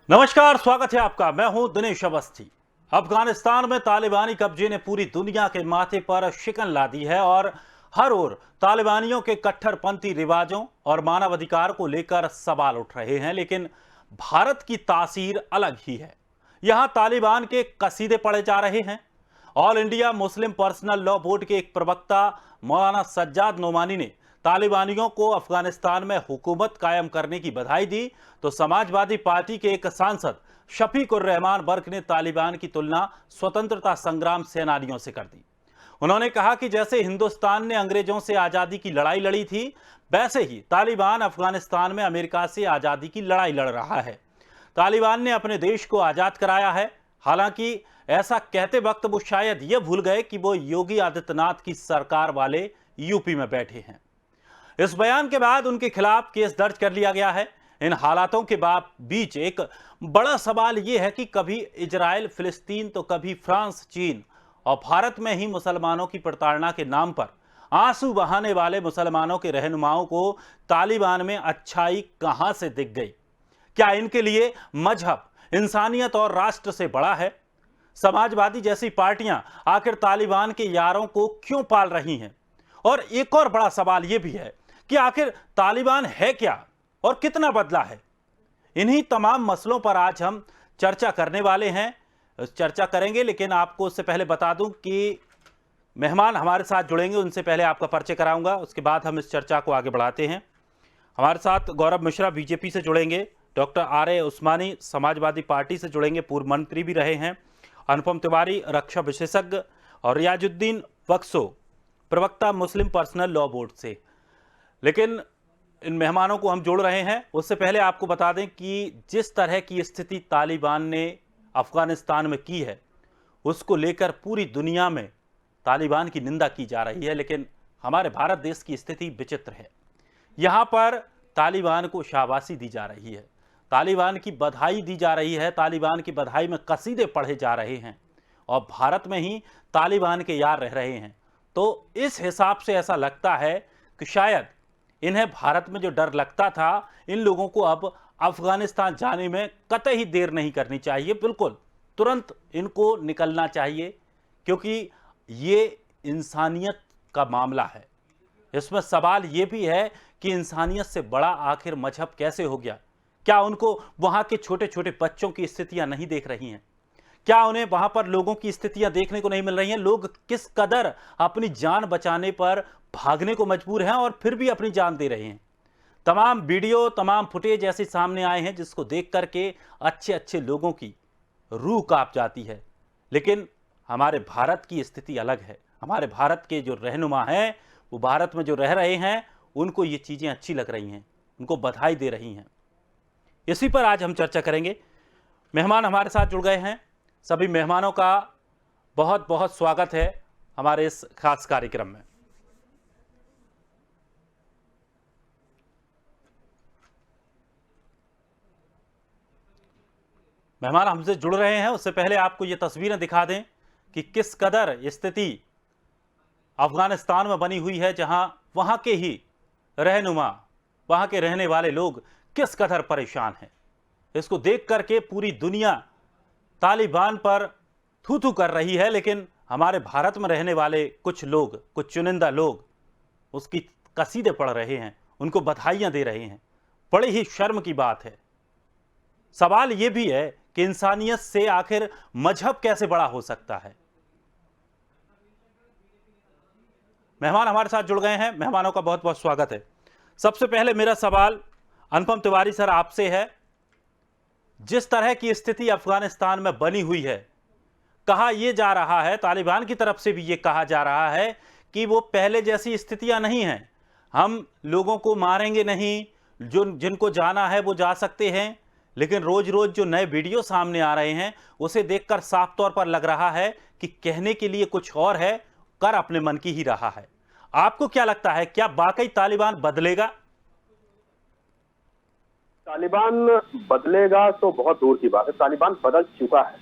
नमस्कार, स्वागत है आपका। मैं हूं दिनेश अवस्थी। अफगानिस्तान में तालिबानी कब्जे ने पूरी दुनिया के माथे पर शिकन ला दी है और हर ओर तालिबानियों के कट्टरपंथी रिवाजों और मानवाधिकार को लेकर सवाल उठ रहे हैं, लेकिन भारत की तासीर अलग ही है। यहां तालिबान के कसीदे पढ़े जा रहे हैं। All India Muslim personal law board के एक प्रवक्ता मौलाना सज्जाद नोमानी ने तालिबानियों को अफगानिस्तान में हुकूमत कायम करने की बधाई दी, तो समाजवादी पार्टी के एक सांसद शफीक उर रहमान बर्क ने तालिबान की तुलना स्वतंत्रता संग्राम सेनानियों से कर दी। उन्होंने कहा कि जैसे हिंदुस्तान ने अंग्रेजों से आजादी की लड़ाई लड़ी थी, वैसे ही तालिबान अफगानिस्तान में अमेरिका से आजादी की लड़ाई लड़ रहा है। तालिबान ने अपने देश को आजाद कराया है। हालांकि ऐसा कहते वक्त वो शायद ये भूल गए कि वो योगी आदित्यनाथ की सरकार वाले यूपी में बैठे हैं। इस बयान के बाद उनके खिलाफ केस दर्ज कर लिया गया है। इन हालातों के बीच एक बड़ा सवाल यह है कि कभी इजराइल फिलिस्तीन तो कभी फ्रांस चीन और भारत में ही मुसलमानों की प्रताड़ना के नाम पर आंसू बहाने वाले मुसलमानों के रहनुमाओं को तालिबान में अच्छाई कहां से दिख गई? क्या इनके लिए मजहब इंसानियत और राष्ट्र से बड़ा है? समाजवादी जैसी पार्टियां आखिर तालिबान के यारों को क्यों पाल रही हैं? और एक और बड़ा सवाल यह भी है कि आखिर तालिबान है क्या और कितना बदला है? इन्हीं तमाम मसलों पर आज हम चर्चा करने वाले हैं, चर्चा करेंगे। लेकिन आपको उससे पहले बता दूं कि मेहमान हमारे साथ जुड़ेंगे, उनसे पहले आपका परिचय कराऊंगा, उसके बाद हम इस चर्चा को आगे बढ़ाते हैं। हमारे साथ गौरव मिश्रा बीजेपी से जुड़ेंगे, डॉक्टर आर.ए. उस्मानी समाजवादी पार्टी से जुड़ेंगे, पूर्व मंत्री भी रहे हैं, अनुपम तिवारी रक्षा विशेषज्ञ और रियाजुद्दीन बक्सो प्रवक्ता मुस्लिम पर्सनल लॉ बोर्ड से। लेकिन इन मेहमानों को हम जोड़ रहे हैं उससे पहले आपको बता दें कि जिस तरह की स्थिति तालिबान ने अफगानिस्तान में की है, उसको लेकर पूरी दुनिया में तालिबान की निंदा की जा रही है। लेकिन हमारे भारत देश की स्थिति विचित्र है। यहाँ पर तालिबान को शाबाशी दी जा रही है, तालिबान की बधाई दी जा रही है, तालिबान की बधाई में कसीदे पढ़े जा रहे हैं और भारत में ही तालिबान के यार रह रहे हैं। तो इस हिसाब से ऐसा लगता है कि शायद इन्हें भारत में जो डर लगता था, इन लोगों को अब अफगानिस्तान जाने में कतई देर नहीं करनी चाहिए। बिल्कुल तुरंत इनको निकलना चाहिए, क्योंकि ये इंसानियत का मामला है। इसमें सवाल ये भी है कि इंसानियत से बड़ा आखिर मजहब कैसे हो गया? क्या उनको वहां के छोटे छोटे बच्चों की स्थितियां नहीं देख रही हैं? क्या उन्हें वहां पर लोगों की स्थितियां देखने को नहीं मिल रही हैं? लोग किस कदर अपनी जान बचाने पर भागने को मजबूर हैं और फिर भी अपनी जान दे रहे हैं। तमाम वीडियो, तमाम फुटेज ऐसे सामने आए हैं जिसको देख करके अच्छे अच्छे लोगों की रूह कांप जाती है। लेकिन हमारे भारत की स्थिति अलग है। हमारे भारत के जो रहनुमा हैं, वो भारत में जो रह रहे हैं, उनको ये चीजें अच्छी लग रही हैं, उनको बधाई दे रही हैं। इसी पर आज हम चर्चा करेंगे। मेहमान हमारे साथ जुड़ गए हैं। सभी मेहमानों का बहुत बहुत स्वागत है हमारे इस खास कार्यक्रम में। मेहमान हमसे जुड़ रहे हैं, उससे पहले आपको ये तस्वीरें दिखा दें कि किस कदर स्थिति अफगानिस्तान में बनी हुई है, जहां वहां के ही रहनुमा, वहां के रहने वाले लोग किस कदर परेशान हैं। इसको देख करके पूरी दुनिया तालिबान पर थू थू कर रही है, लेकिन हमारे भारत में रहने वाले कुछ लोग, कुछ चुनिंदा लोग उसकी कसीदे पढ़ रहे हैं, उनको बधाइयां दे रहे हैं। बड़ी ही शर्म की बात है। सवाल यह भी है कि इंसानियत से आखिर मजहब कैसे बड़ा हो सकता है? मेहमान हमारे साथ जुड़ गए हैं, मेहमानों का बहुत बहुत स्वागत है। सबसे पहले मेरा सवाल अनुपम तिवारी सर आपसे है। जिस तरह की स्थिति अफगानिस्तान में बनी हुई है, कहा यह जा रहा है, तालिबान की तरफ से भी यह कहा जा रहा है कि वो पहले जैसी स्थितियां नहीं हैं, हम लोगों को मारेंगे नहीं, जो जिनको जाना है वो जा सकते हैं। लेकिन रोज रोज जो नए वीडियो सामने आ रहे हैं, उसे देखकर साफ तौर पर लग रहा है कि कहने के लिए कुछ और है, कर अपने मन की ही रहा है। आपको क्या लगता है, क्या वाकई तालिबान बदलेगा? तालिबान बदलेगा तो बहुत दूर की बात है। तालिबान बदल चुका है,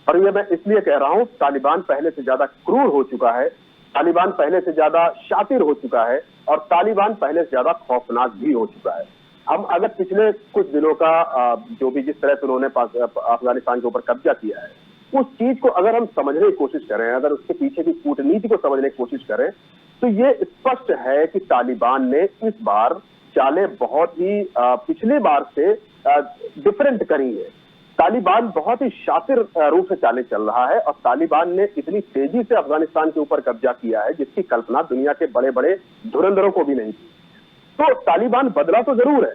और ये मैं इसलिए कह रहा हूं, तालिबान पहले से ज्यादा क्रूर हो चुका है, तालिबान पहले से ज्यादा शातिर हो चुका है, और तालिबान पहले से ज्यादा खौफनाक भी हो चुका है। हम अगर पिछले कुछ दिनों का जो भी जिस तरह से उन्होंने अफगानिस्तान के ऊपर कब्जा किया है, उस चीज को अगर हम समझने की कोशिश करें, अगर उसके पीछे की कूटनीति को समझने की कोशिश करें, तो ये स्पष्ट है कि तालिबान ने इस बार चालें बहुत ही पिछली बार से डिफरेंट करी है। तालिबान बहुत ही शातिर रूप से चालें चल रहा है और तालिबान ने इतनी तेजी से अफगानिस्तान के ऊपर कब्जा किया है जिसकी कल्पना दुनिया के बड़े बड़े धुरंधरों को भी नहीं थी। तो तालिबान बदला तो जरूर है,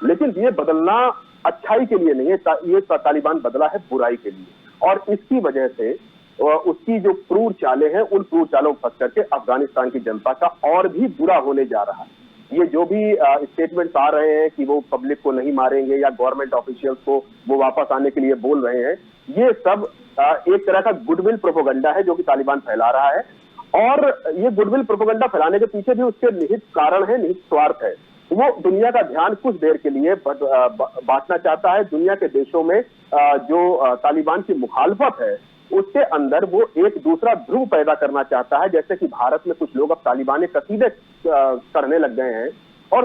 लेकिन ये बदलना अच्छाई के लिए नहीं है, ये तालिबान बदला है बुराई के लिए। और इसकी वजह से उसकी जो क्रूर चालें हैं, उन क्रूर चालों को फंस करके अफगानिस्तान की जनता का और भी बुरा होने जा रहा है। ये जो भी स्टेटमेंट्स आ रहे हैं कि वो पब्लिक को नहीं मारेंगे या गवर्नमेंट ऑफिशियल्स को वो वापस आने के लिए बोल रहे हैं, ये सब एक तरह का गुडविल प्रोपेगेंडा है जो कि तालिबान फैला रहा है। और ये गुडविल प्रोपेगेंडा फैलाने के पीछे भी उसके निहित कारण है, निहित स्वार्थ है। वो दुनिया का ध्यान कुछ देर के लिए बांटना चाहता है। दुनिया के देशों में जो तालिबान की मुखालफत है उसके अंदर वो एक दूसरा ध्रुव पैदा करना चाहता है। जैसे कि भारत में कुछ लोग अब तालिबान कसीदे करने लग गए हैं और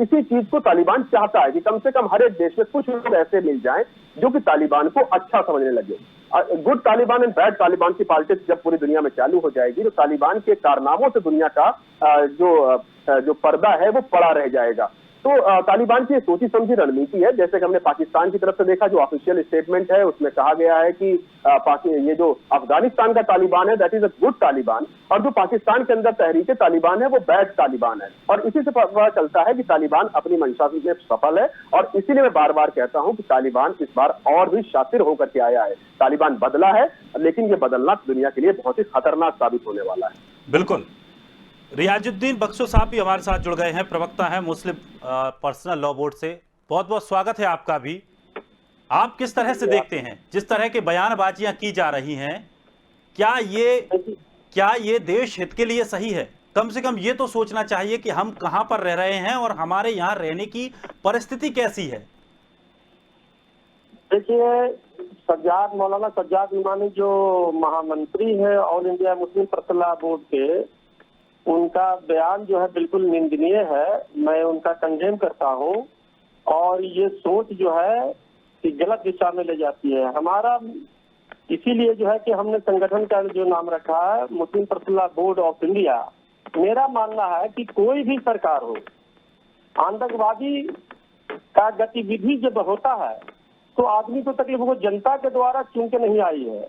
इसी चीज को तालिबान चाहता है कि कम से कम हर एक देश में कुछ लोग ऐसे मिल जाएं जो कि तालिबान को अच्छा समझने लगे। Good Taliban and bad Taliban की पॉलिटिक्स जब पूरी दुनिया में चालू हो जाएगी तो तालिबान के कारनामों से दुनिया का जो पर्दा है वो पड़ा रह जाएगा। तो तालिबान की सोची समझी रणनीति है। जैसे कि हमने पाकिस्तान की तरफ से देखा, जो ऑफिशियल स्टेटमेंट है उसमें कहा गया है कि ये जो अफगानिस्तान का तालिबान है that is a good Taliban, और जो पाकिस्तान के अंदर तहरीक तालिबान है वो बैड तालिबान है। और इसी से पता चलता है कि तालिबान अपनी मंशा में सफल है। और इसीलिए मैं बार बार कहता हूं कि तालिबान इस बार और भी शातिर होकर के आया है। तालिबान बदला है, लेकिन ये बदलना दुनिया के लिए बहुत ही खतरनाक साबित होने वाला है। बिल्कुल। रियाजुद्दीन बख्शो साहब भी हमारे साथ जुड़ गए हैं, प्रवक्ता हैं मुस्लिम पर्सनल लॉ बोर्ड से। बहुत बहुत स्वागत है आपका भी। आप किस तरह से देखते हैं जिस तरह के बयानबाजियां की जा रही हैं, क्या ये देश हित के लिए सही है? कम से कम ये तो सोचना चाहिए कि हम कहां पर रह रहे हैं और हमारे यहाँ रहने की परिस्थिति कैसी है। देखिए, मौलाना सज्जाद इमानी जो महामंत्री है all India Muslim personal law board के, उनका बयान जो है बिल्कुल निंदनीय है। मैं उनका कंडेम करता हूं और ये सोच जो है कि गलत दिशा में ले जाती है। हमारा इसीलिए जो है कि हमने संगठन का जो नाम रखा है Muslim personal law board of India. मेरा मानना है कि कोई भी सरकार हो, आतंकवादी का गतिविधि जब होता है तो आदमी को तकलीफ वो जनता के द्वारा चुन के नहीं आई है।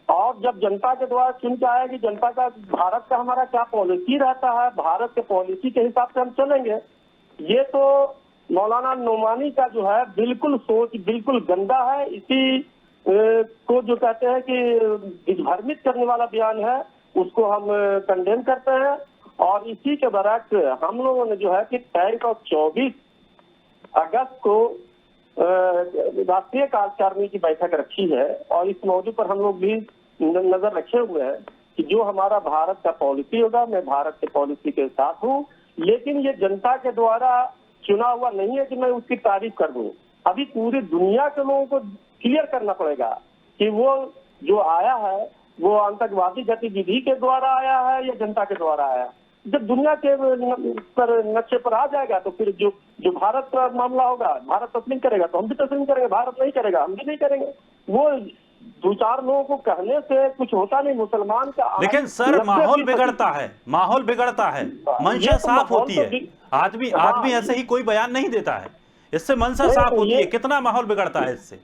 और जब जनता के द्वारा चुन के आएगी, जनता का भारत का हमारा क्या पॉलिसी रहता है, भारत के पॉलिसी के हिसाब से हम चलेंगे। ये तो मौलाना नोमानी का जो है बिल्कुल सोच बिल्कुल गंदा है। इसी को जो कहते हैं कि दिग्भ्रमित करने वाला बयान है, उसको हम कंडेम करते हैं। और इसी के बरक्स हम लोगों ने जो है कि 23 और 24 अगस्त को राष्ट्रीय कार्यकारिणी की बैठक रखी है और इस मौजू पर हम लोग भी नजर रखे हुए हैं कि जो हमारा भारत का पॉलिसी होगा, मैं भारत के पॉलिसी के साथ हूँ। लेकिन ये जनता के द्वारा चुना हुआ नहीं है कि मैं उसकी तारीफ कर दूं। अभी पूरी दुनिया के लोगों को क्लियर करना पड़ेगा कि वो जो आया है वो आतंकवादी गतिविधि के द्वारा आया है या जनता के द्वारा आया। जब दुनिया के पर नक्शे पर आ जाएगा तो फिर जो भारत का मामला होगा, भारत तस्लीम करेगा तो हम भी तस्लीम करेंगे, भारत नहीं करेगा हम भी नहीं करेंगे। वो दो चार लोगों को कहने से कुछ होता नहीं। मुसलमान का लेकिन सर माहौल बिगड़ता है, माहौल बिगड़ता है, मंशा साफ होती है। आदमी ऐसे ही कोई बयान नहीं देता है, इससे मंशा साफ होती है। कितना माहौल बिगड़ता है इससे।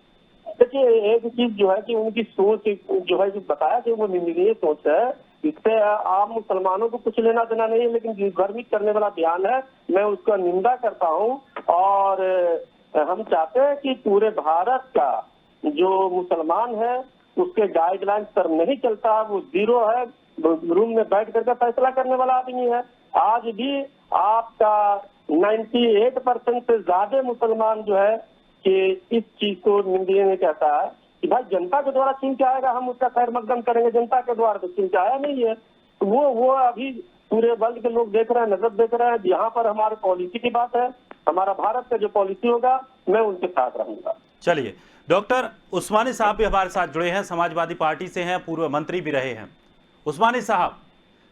देखिए, एक चीज जो है कि उनकी सोच जो है जो बताया कि वो निंदनीय सोच है, इससे आम मुसलमानों को कुछ लेना देना नहीं है। लेकिन दिग्भ्रमित करने वाला बयान है, मैं उसका निंदा करता हूँ। और हम चाहते हैं कि पूरे भारत का जो मुसलमान है उसके गाइडलाइंस पर नहीं चलता, वो जीरो है, रूम में बैठ करके फैसला करने वाला आदमी है। आज भी आपका 98% से ज्यादा मुसलमान जो है कि इस चीज को निंदनीय नहीं कहता है कि भाई जनता के द्वारा चुन के आएगा, हम उसका खैर मकदम करेंगे। जनता के द्वारा तो चुन के आया नहीं है। तो वो अभी पूरे वर्ल्ड के लोग देख रहे हैं, नजर देख रहे हैं। यहाँ पर हमारे पॉलिसी की बात है, हमारा भारत का जो पॉलिसी होगा मैं उनके साथ रहूंगा। चलिए, डॉक्टर उस्मानी साहब भी हमारे साथ जुड़े हैं, समाजवादी पार्टी से हैं, पूर्व मंत्री भी रहे हैं। उस्मानी साहब,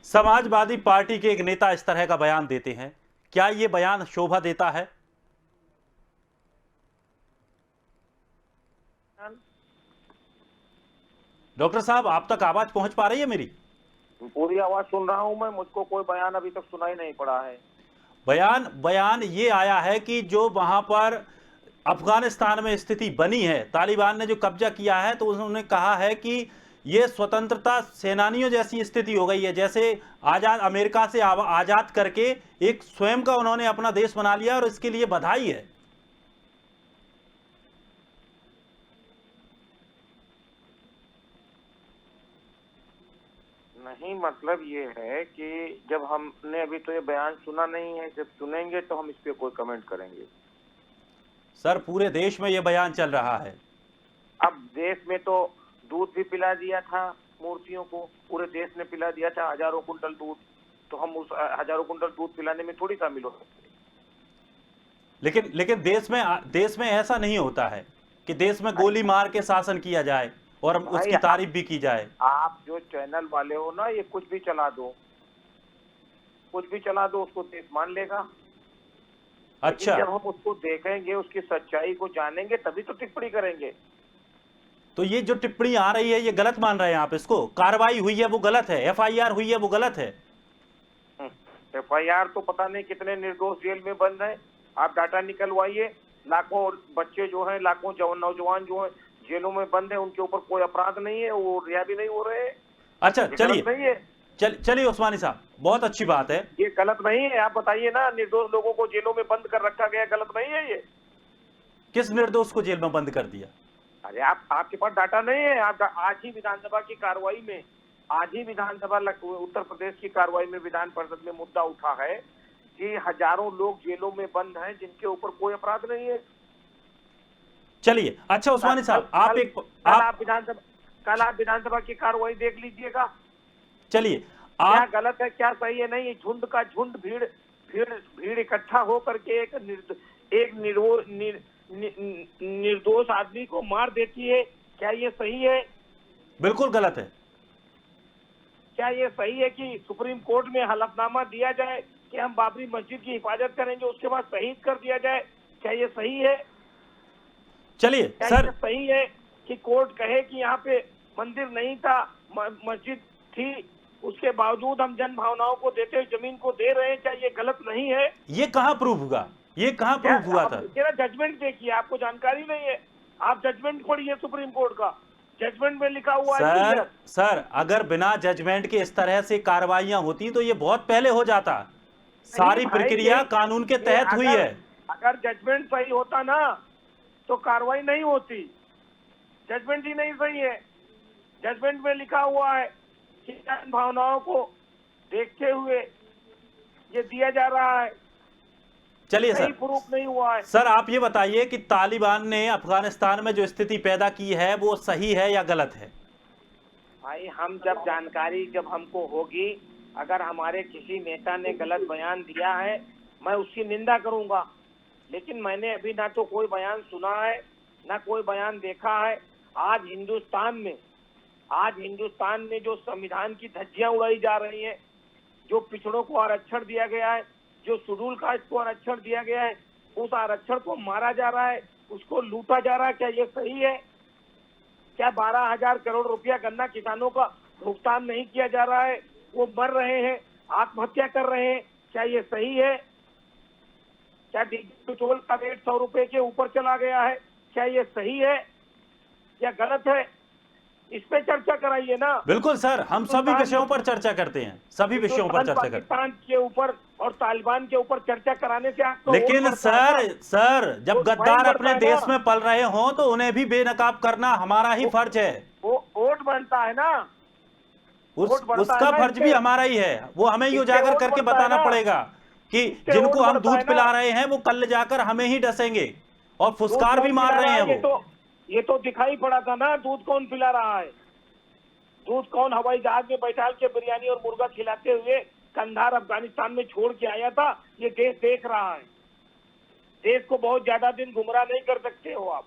समाजवादी पार्टी के एक नेता इस तरह का बयान देते हैं, क्या ये बयान शोभा देता है? डॉक्टर साहब, आप तक आवाज पहुंच पा रही है मेरी? पूरी आवाज सुन रहा हूं मैं, मुझको कोई बयान अभी तक सुनाई नहीं पड़ा है। बयान ये आया है कि जो वहां पर अफगानिस्तान में स्थिति बनी है, तालिबान ने जो कब्जा किया है, तो उन्होंने कहा है कि ये स्वतंत्रता सेनानियों जैसी स्थिति हो गई है, जैसे आजाद अमेरिका से आजाद करके एक स्वयं का उन्होंने अपना देश बना लिया, और इसके लिए बधाई है। नहीं, मतलब ये है कि जब हमने अभी तो ये बयान सुना नहीं है, जब सुनेंगे तो हम इस पे कोई कमेंट करेंगे। सर, पूरे देश में ये बयान चल रहा है। अब देश में तो दूध भी पिला दिया था मूर्तियों को, पूरे देश ने पिला दिया था हजारों कुंटल दूध, तो हम उस हजारों कुंटल दूध पिलाने में थोड़ी शामिल हो सकते। लेकिन देश में ऐसा नहीं होता है कि देश में गोली मार के शासन किया जाए और उसकी तारीफ भी की जाए। आप जो चैनल वाले हो ना, ये कुछ भी चला दो, उसको देश मान लेगा। अच्छा, जब हम उसको देखेंगे, उसकी सच्चाई को जानेंगे, तभी तो टिप्पणी करेंगे। तो ये जो टिप्पणी आ रही है, ये गलत मान रहे हैं आप इसको? कार्रवाई हुई है वो गलत है, FIR हुई है वो गलत है। FIR तो पता नहीं कितने निर्दोष जेल में बंद है। आप डाटा निकलवाइए, लाखों बच्चे जो हैं, लाखों नौजवान जो हैं जेलों में बंद है, उनके ऊपर कोई अपराध नहीं है, वो रिहा भी नहीं हो रहे। अच्छा, चलिए नहीं है। चलिए उस्मानी साहब, बहुत अच्छी बात है। ये गलत नहीं है, आप बताइए ना। निर्दोष लोगों को जेलों में बंद कर रखा गया, गलत नहीं है ये? किस निर्दोष को जेल में बंद कर दिया? अरे आपके पास डाटा नहीं है? आप आज ही विधानसभा की कार्रवाई में, उत्तर प्रदेश की कार्रवाई में विधान परिषद में मुद्दा उठा है कि हजारों लोग जेलों में बंद हैं जिनके ऊपर कोई अपराध नहीं है। चलिए, अच्छा उस्मानी साहब, कल आप विधानसभा की कार्रवाई देख लीजिएगा। चलिए, क्या गलत है, क्या सही है? नहीं, झुंड का झुंड भीड़ इकट्ठा होकर के एक निर्दोष आदमी को मार देती है। क्या ये सही है? बिल्कुल गलत है। क्या ये सही है कि सुप्रीम कोर्ट में हलफनामा दिया जाए कि हम बाबरी मस्जिद की हिफाजत करेंगे, उसके बाद शहीद कर दिया जाए? क्या ये सही है? चलिए सर, सही है कि कोर्ट कहे कि यहाँ पे मंदिर नहीं था, मस्जिद थी, उसके बावजूद हम जन भावनाओं को देते हुए जमीन को दे रहे हैं? क्या ये गलत नहीं है? ये कहाँ प्रूव हुआ? ये कहाँ प्रूव हुआ था? मेरा जजमेंट देखिए, आपको जानकारी नहीं है। आप जजमेंट पढ़िए सुप्रीम कोर्ट का, जजमेंट में लिखा हुआ है। सर, अगर बिना जजमेंट के इस तरह से कार्रवाइयां होती तो ये बहुत पहले हो जाता। सारी प्रक्रिया कानून के तहत हुई है। अगर जजमेंट सही होता ना तो कार्रवाई नहीं होती। जजमेंट ही नहीं सही है। जजमेंट में लिखा हुआ है कि जन भावनाओं को देखते हुए ये दिया जा रहा है। चलिए सर, प्रूफ नहीं हुआ है। सर आप ये बताइए कि तालिबान ने अफगानिस्तान में जो स्थिति पैदा की है वो सही है या गलत है? भाई, हम जब हमको होगी, अगर हमारे किसी नेता ने गलत बयान दिया है, मैं उसकी निंदा करूंगा। लेकिन मैंने अभी ना तो कोई बयान सुना है, ना कोई बयान देखा है। आज हिंदुस्तान में जो संविधान की धज्जियां उड़ाई जा रही हैं, जो पिछड़ों को आरक्षण दिया गया है, जो शेड्यूल कास्ट को आरक्षण दिया गया है, उस आरक्षण को मारा जा रहा है, उसको लूटा जा रहा है। क्या ये सही है? क्या 12,000 करोड़ रुपया गन्ना किसानों का भुगतान नहीं किया जा रहा है? वो मर रहे हैं, आत्महत्या कर रहे हैं। क्या ये सही है? क्या डीजल पेट्रोल का रेट 100 रुपए के ऊपर चला गया है? क्या ये सही है या गलत है? इस पे चर्चा कराइए ना। बिल्कुल सर, हम सभी विषयों पर चर्चा करते हैं, सभी विषयों पर चर्चा करते हैं। पाकिस्तान के ऊपर और तालिबान के ऊपर चर्चा कराने से आपको, लेकिन सर जब गद्दार अपने देश में पल रहे हों तो उन्हें भी बेनकाब करना हमारा ही फर्ज है। वो वोट बनता है ना, उसका फर्ज भी हमारा ही है। वो हमें ही उजागर करके बताना पड़ेगा कि जिनको हम दूध पिला रहे हैं वो कल जाकर हमें ही डसेंगे और फुसकार भी मार रहे हैं। वो ये तो दिखाई पड़ा था ना, दूध कौन पिला रहा है। दूध कौन हवाई जहाज में बैठाल के बिरयानी और मुर्गा खिलाते हुए कंधार अफगानिस्तान में छोड़ के आया था, ये देश देख रहा है। देश को बहुत ज्यादा दिन गुमराह नहीं कर सकते हो आप।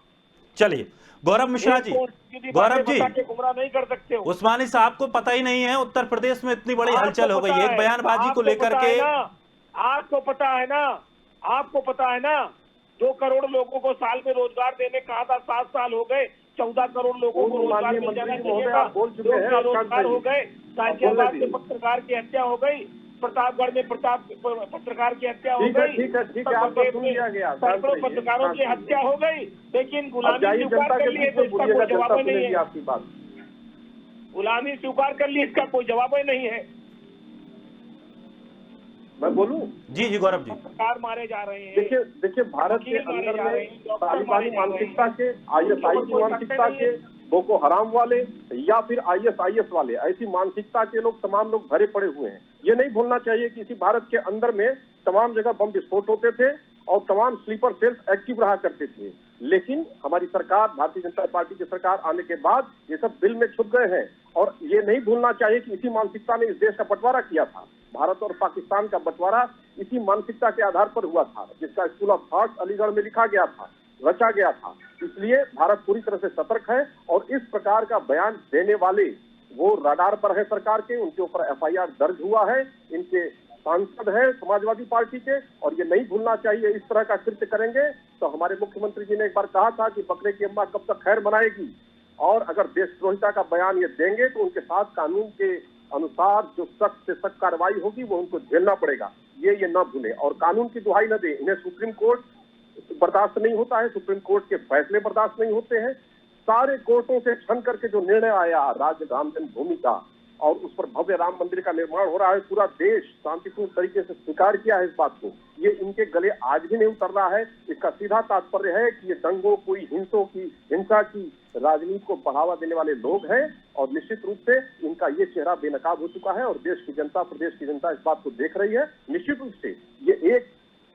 चलिए गौरव मिश्रा जी, गौरव जी गुमराह नहीं कर सकते हो। उस्मानी साहब को पता ही नहीं है उत्तर प्रदेश में इतनी बड़ी हलचल हो गई है एक बयानबाजी को लेकर के। आपको पता है ना 2 करोड़ लोगों को साल में रोजगार देने कहा था, 7 साल हो गए। 14 करोड़ लोगों को रोजगार मिल जाना चाहिए था। बोल चुके हैं, लोग बेरोजगार हो गए, गाजियाबाद में पत्रकार की हत्या हो गई, प्रतापगढ़ में पत्रकार की हत्या हो गई, ठीक है, आपको सुन लिया गया, सैकड़ों पत्रकारों की हत्या हो गई, लेकिन गुलामी स्वीकार कर ली है तो इसका कोई जवाब ही नहीं है। आपकी बात गुलामी स्वीकार कर ली, इसका कोई जवाब ही नहीं है। मैं बोलूं? जी गौरव जी। पत्रकार मारे जा रहे हैं। देखिए भारत के अंदर में तालिबानी मानसिकता के, ISI की मानसिकता के, बोको हराम वाले या फिर ISIS वाले, ऐसी मानसिकता के लोग, तमाम लोग भरे पड़े हुए हैं। ये नहीं भूलना चाहिए कि इसी भारत के अंदर में तमाम जगह बम विस्फोट होते थे और तमाम स्लीपर सेल्स एक्टिव रहा करते थे, लेकिन हमारी सरकार, भारतीय जनता पार्टी की सरकार आने के बाद ये सब बिल में छुप गए हैं। और ये नहीं भूलना चाहिए कि इसी मानसिकता ने इस देश का बंटवारा किया था। भारत और पाकिस्तान का बंटवारा इसी मानसिकता के आधार पर हुआ था, जिसका स्कूल ऑफ थॉट अलीगढ़ में लिखा गया था, रचा गया था। इसलिए भारत पूरी तरह से सतर्क है और इस प्रकार का बयान देने वाले वो रडार पर है सरकार के, उनके ऊपर FIR दर्ज हुआ है, इनके सांसद है समाजवादी पार्टी के। और ये नहीं भूलना चाहिए, इस तरह का कृत्य करेंगे तो हमारे मुख्यमंत्री जी ने एक बार कहा था कि बकरे की अम्मा कब तक खैर मनाएगी, और अगर देशद्रोहिता का बयान ये देंगे तो उनके साथ कानून के अनुसार जो सख्त से सख्त कार्रवाई होगी वो उनको झेलना पड़ेगा। ये न भूलें और कानून की दुहाई न दें। इन्हें सुप्रीम कोर्ट बर्दाश्त नहीं होता है, सुप्रीम कोर्ट के फैसले बर्दाश्त नहीं होते हैं। सारे कोर्टों से छन करके जो निर्णय आया राज्य राम जन्मभूमि का, और उस पर भव्य राम मंदिर का निर्माण हो रहा है, पूरा देश शांतिपूर्ण तरीके से स्वीकार किया है इस बात को। ये इनके गले आज भी नहीं उतर रहा है। इसका सीधा तात्पर्य है कि ये दंगों, कोई हिंसा की राजनीति को बढ़ावा देने वाले लोग हैं, और निश्चित रूप से इनका ये चेहरा बेनकाब हो चुका है और देश की जनता, प्रदेश की जनता इस बात को देख रही है। निश्चित रूप से ये एक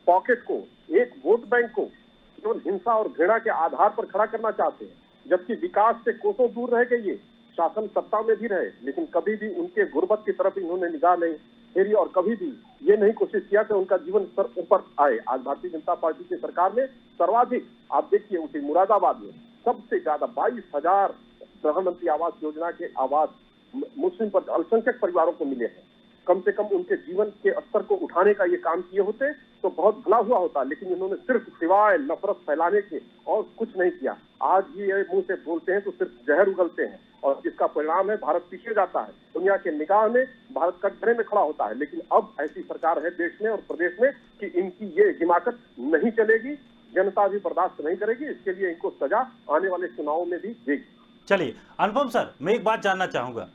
पॉकेट को, एक वोट बैंक को केवल हिंसा और घृणा के आधार पर खड़ा करना चाहते हैं, जबकि विकास से कोसों दूर रह गए। ये शासन सत्ता में भी रहे, लेकिन कभी भी उनके गुर्बत की तरफ इन्होंने निगाह नहीं फेरी और कभी भी ये नहीं कोशिश किया कि उनका जीवन स्तर ऊपर आए। आज भारतीय जनता पार्टी की सरकार ने सर्वाधिक, आप देखिए उसी मुरादाबाद में सबसे ज्यादा 22,000 प्रधानमंत्री आवास योजना के आवास मुस्लिम पर अल्पसंख्यक परिवारों को मिले हैं। कम से कम उनके जीवन के स्तर को उठाने का ये काम किए होते तो बहुत भला हुआ होता, लेकिन इन्होंने सिर्फ सिवाय नफरत फैलाने के और कुछ नहीं किया। आज ये मुंह से बोलते हैं तो सिर्फ जहर उगलते हैं, और जिसका परिणाम है भारत पीछे जाता है, दुनिया के निगाह में भारत कटघरे में खड़ा होता है। लेकिन अब ऐसी सरकार है देश में और प्रदेश में कि इनकी ये हिमाकत नहीं चलेगी, जनता भी बर्दाश्त नहीं करेगी। इसके लिए इनको सजा आने वाले चुनावों में भी देगी। चलिए अनुपम सर, मैं एक बात जानना चाहूंगा,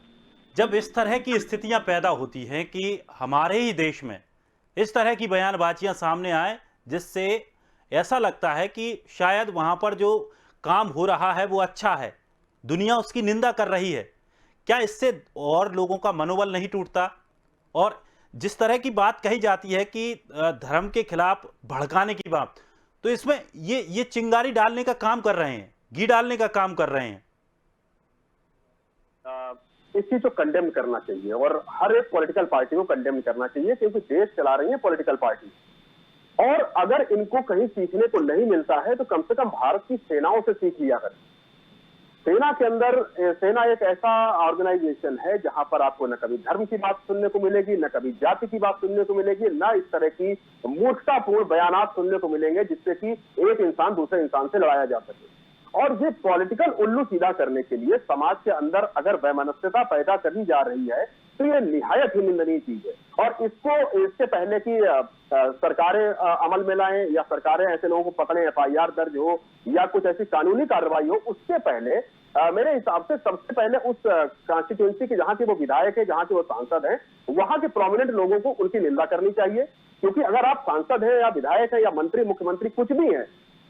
जब इस तरह की स्थितियां पैदा होती हैं कि हमारे ही देश में इस तरह की बयानबाजियां सामने आए, जिससे ऐसा लगता है कि शायद वहां पर जो काम हो रहा है वो अच्छा है, दुनिया उसकी निंदा कर रही है, क्या इससे और लोगों का मनोबल नहीं टूटता? और जिस तरह की बात कही जाती है कि धर्म के खिलाफ भड़काने की बात, तो इसमें ये चिंगारी डालने का काम कर रहे हैं, घी डालने का काम कर रहे हैं। इस चीज को कंडेम करना चाहिए और हर एक पॉलिटिकल पार्टी को कंडेम करना चाहिए, क्योंकि देश चला रही है पॉलिटिकल पार्टी। और अगर इनको कहीं सीखने को नहीं मिलता है तो कम से कम भारत की सेनाओं से सीख लिया करें। सेना के अंदर, सेना एक ऐसा ऑर्गेनाइजेशन है जहां पर आपको न कभी धर्म की बात सुनने को मिलेगी, न कभी जाति की बात सुनने को मिलेगी, न इस तरह की मूर्खतापूर्ण बयानात सुनने को मिलेंगे जिससे कि एक इंसान दूसरे इंसान से लड़ाया जा सके। और ये पॉलिटिकल उल्लू सीधा करने के लिए समाज के अंदर अगर वैमनस्यता पैदा करनी जा रही है तो ये निहायत ही निंदनीय चीज है। और इससे पहले कि सरकारें अमल में लाएं या सरकारें ऐसे लोगों को पकड़ें, FIR दर्ज हो या कुछ ऐसी कानूनी कार्रवाई हो, उससे पहले मेरे हिसाब से सबसे पहले उस कॉन्स्टिट्यूएंसी के जहां के वो विधायक है, जहां के वो सांसद हैं, वहां के प्रोमिनेंट लोगों को उनकी निंदा करनी चाहिए। क्योंकि अगर आप सांसद हैं या विधायक है या मंत्री, मुख्यमंत्री कुछ भी है,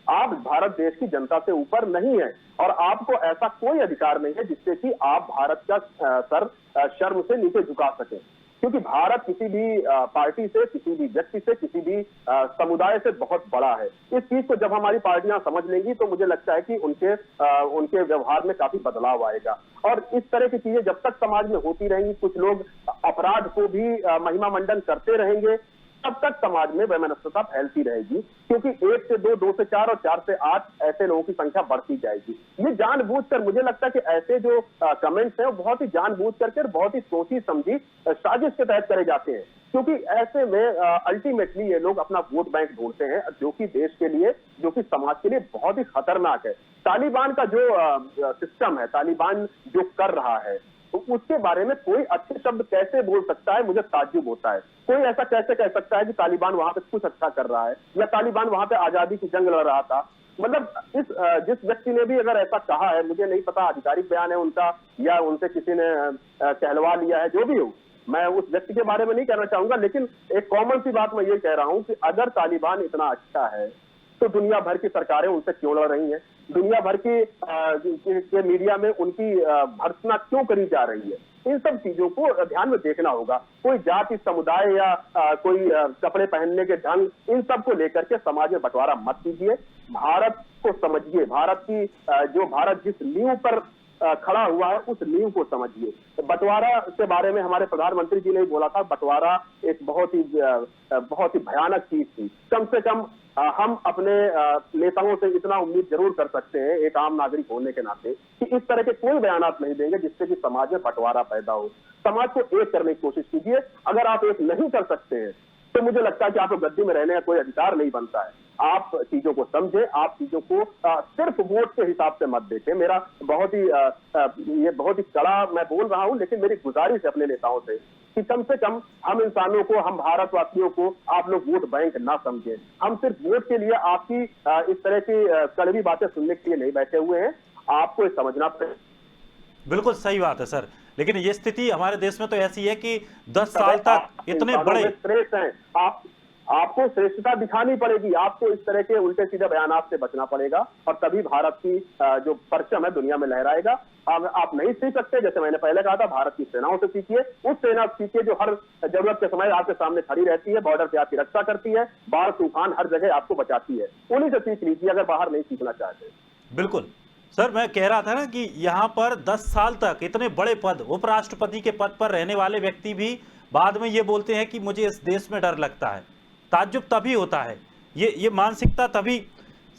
आप भारत देश की जनता से ऊपर नहीं है और आपको ऐसा कोई अधिकार नहीं है जिससे कि आप भारत का सर शर्म से नीचे झुका सके। क्योंकि भारत किसी भी पार्टी से, किसी भी व्यक्ति से, किसी भी समुदाय से बहुत बड़ा है। इस चीज को जब हमारी पार्टियां समझ लेंगी तो मुझे लगता है कि उनके व्यवहार में काफी बदलाव आएगा। और इस तरह की चीजें जब तक समाज में होती रहेंगी, कुछ लोग अपराध को भी महिमा मंडन करते रहेंगे, तो ये समाज में काफी बदलाव आएगा। और इस तरह की चीजें जब तक समाज में होती रहेंगी, कुछ लोग अपराध को भी महिमा मंडन करते रहेंगे, तो ये समाज में काफी बदलाव आएगा। और इस तरह की चीजें जब तक समाज में होती रहेंगी, कुछ लोग तब तक समाज में वैमनस्यता फैलती रहेगी, क्योंकि 1 से 2, 2 से 4 और 4 से 8 ऐसे लोगों की संख्या बढ़ती जाएगी। ये जानबूझकर, मुझे लगता है कि ऐसे जो कमेंट्स हैं वो बहुत ही जानबूझ करके और बहुत ही सोची समझी साजिश के तहत करे जाते हैं, क्योंकि ऐसे में अल्टीमेटली ये लोग अपना वोट बैंक ढूंढते हैं, जो कि देश के लिए, जो कि समाज के लिए बहुत ही खतरनाक है। तालिबान का जो सिस्टम है, तालिबान जो कर रहा है, तो उसके बारे में कोई अच्छे शब्द कैसे बोल सकता है, मुझे ताज्जुब होता है। कोई ऐसा कैसे कह सकता है कि तालिबान वहां पे कुछ अच्छा कर रहा है, या तालिबान वहां पे आजादी की जंग लड़ रहा था। मतलब जिस व्यक्ति ने भी अगर ऐसा कहा है, मुझे नहीं पता आधिकारिक बयान है उनका या उनसे किसी ने कहलवा लिया है, जो भी हो, मैं उस व्यक्ति के बारे में नहीं कहना चाहूंगा, लेकिन एक कॉमन सी बात मैं ये कह रहा हूं कि अगर तालिबान इतना अच्छा है तो दुनिया भर की सरकारें उनसे क्यों लड़ रही हैं, दुनिया भर के मीडिया में उनकी भर्त्सना क्यों करी जा रही है। इन सब चीजों को ध्यान में देखना होगा। कोई जाति, समुदाय या कोई कपड़े पहनने के ढंग, इन सब को लेकर के समाज में बंटवारा मत कीजिए। भारत को समझिए, भारत की जो भारत जिस नींव पर खड़ा हुआ है उस नींव को समझिए। बंटवारा के बारे में हमारे प्रधानमंत्री जी ने बोला था, बंटवारा एक बहुत ही भयानक चीज थी। कम से कम हम अपने नेताओं से इतना उम्मीद जरूर कर सकते हैं, एक आम नागरिक होने के नाते, कि इस तरह के कोई बयानात नहीं देंगे जिससे कि समाज में बंटवारा पैदा हो। समाज को एक करने की कोशिश कीजिए। अगर आप एक नहीं कर सकते हैं तो मुझे लगता है कि आपको गद्दी में रहने का कोई अधिकार नहीं बनता है। आप चीजों को समझें, आप चीजों को सिर्फ वोट के हिसाब से मत देखें। मेरा बहुत ही कड़ा मैं बोल रहा हूं, लेकिन मेरी गुजारिश है अपने नेताओं से कि कम से कम हम इंसानों को, हम भारतवासियों को आप लोग वोट बैंक ना समझें। हम सिर्फ वोट के लिए आपकी इस तरह की कड़वी बातें सुनने के लिए नहीं बैठे हुए हैं, आपको ये समझना पड़ेगा। बिल्कुल सही बात है सर, लेकिन ये स्थिति हमारे देश में तो ऐसी है कि 10 साल तक इतने बड़े श्रेष्ठ हैं, आपको श्रेष्ठता दिखानी पड़ेगी। आपको इस तरह के उल्टे सीधे बयानात से बचना पड़ेगा, और तभी भारत की जो परचम है दुनिया में लहराएगा। आप नहीं सीख सकते, जैसे मैंने पहले कहा था, भारत की सेनाओं से सीखिए। उस सेना से सीखिए जो हर जरूरत के समय आपके सामने खड़ी रहती है, बॉर्डर पे आपकी रक्षा करती है, बाढ़ तूफान हर जगह आपको बचाती है। उन्हीं से सीख लीजिए अगर बाहर नहीं सीखना चाहते। बिल्कुल सर, मैं कह रहा था ना कि यहाँ पर 10 साल तक इतने बड़े पद, उपराष्ट्रपति के पद पर रहने वाले व्यक्ति भी बाद में ये बोलते हैं कि मुझे इस देश में डर लगता है। ताज्जुब तभी होता है, ये मानसिकता तभी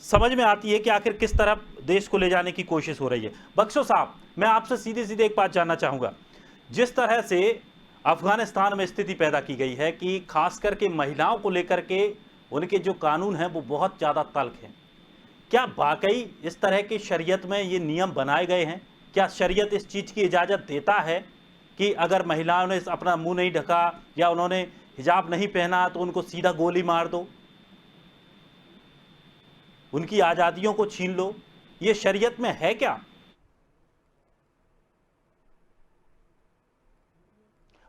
समझ में आती है कि आखिर किस तरफ देश को ले जाने की कोशिश हो रही है। बख्शो साहब, मैं आपसे सीधे सीधे एक बात जानना चाहूँगा। जिस तरह से अफगानिस्तान में स्थिति पैदा की गई है कि खास करके महिलाओं को लेकर के उनके जो कानून हैं वो बहुत ज़्यादा तल्ख हैं, क्या वाकई इस तरह के शरीयत में ये नियम बनाए गए हैं? क्या शरीयत इस चीज़ की इजाज़त देता है कि अगर महिलाओं ने अपना मुंह नहीं ढका या उन्होंने हिजाब नहीं पहना तो उनको सीधा गोली मार दो, उनकी आज़ादियों को छीन लो? ये शरीयत में है क्या?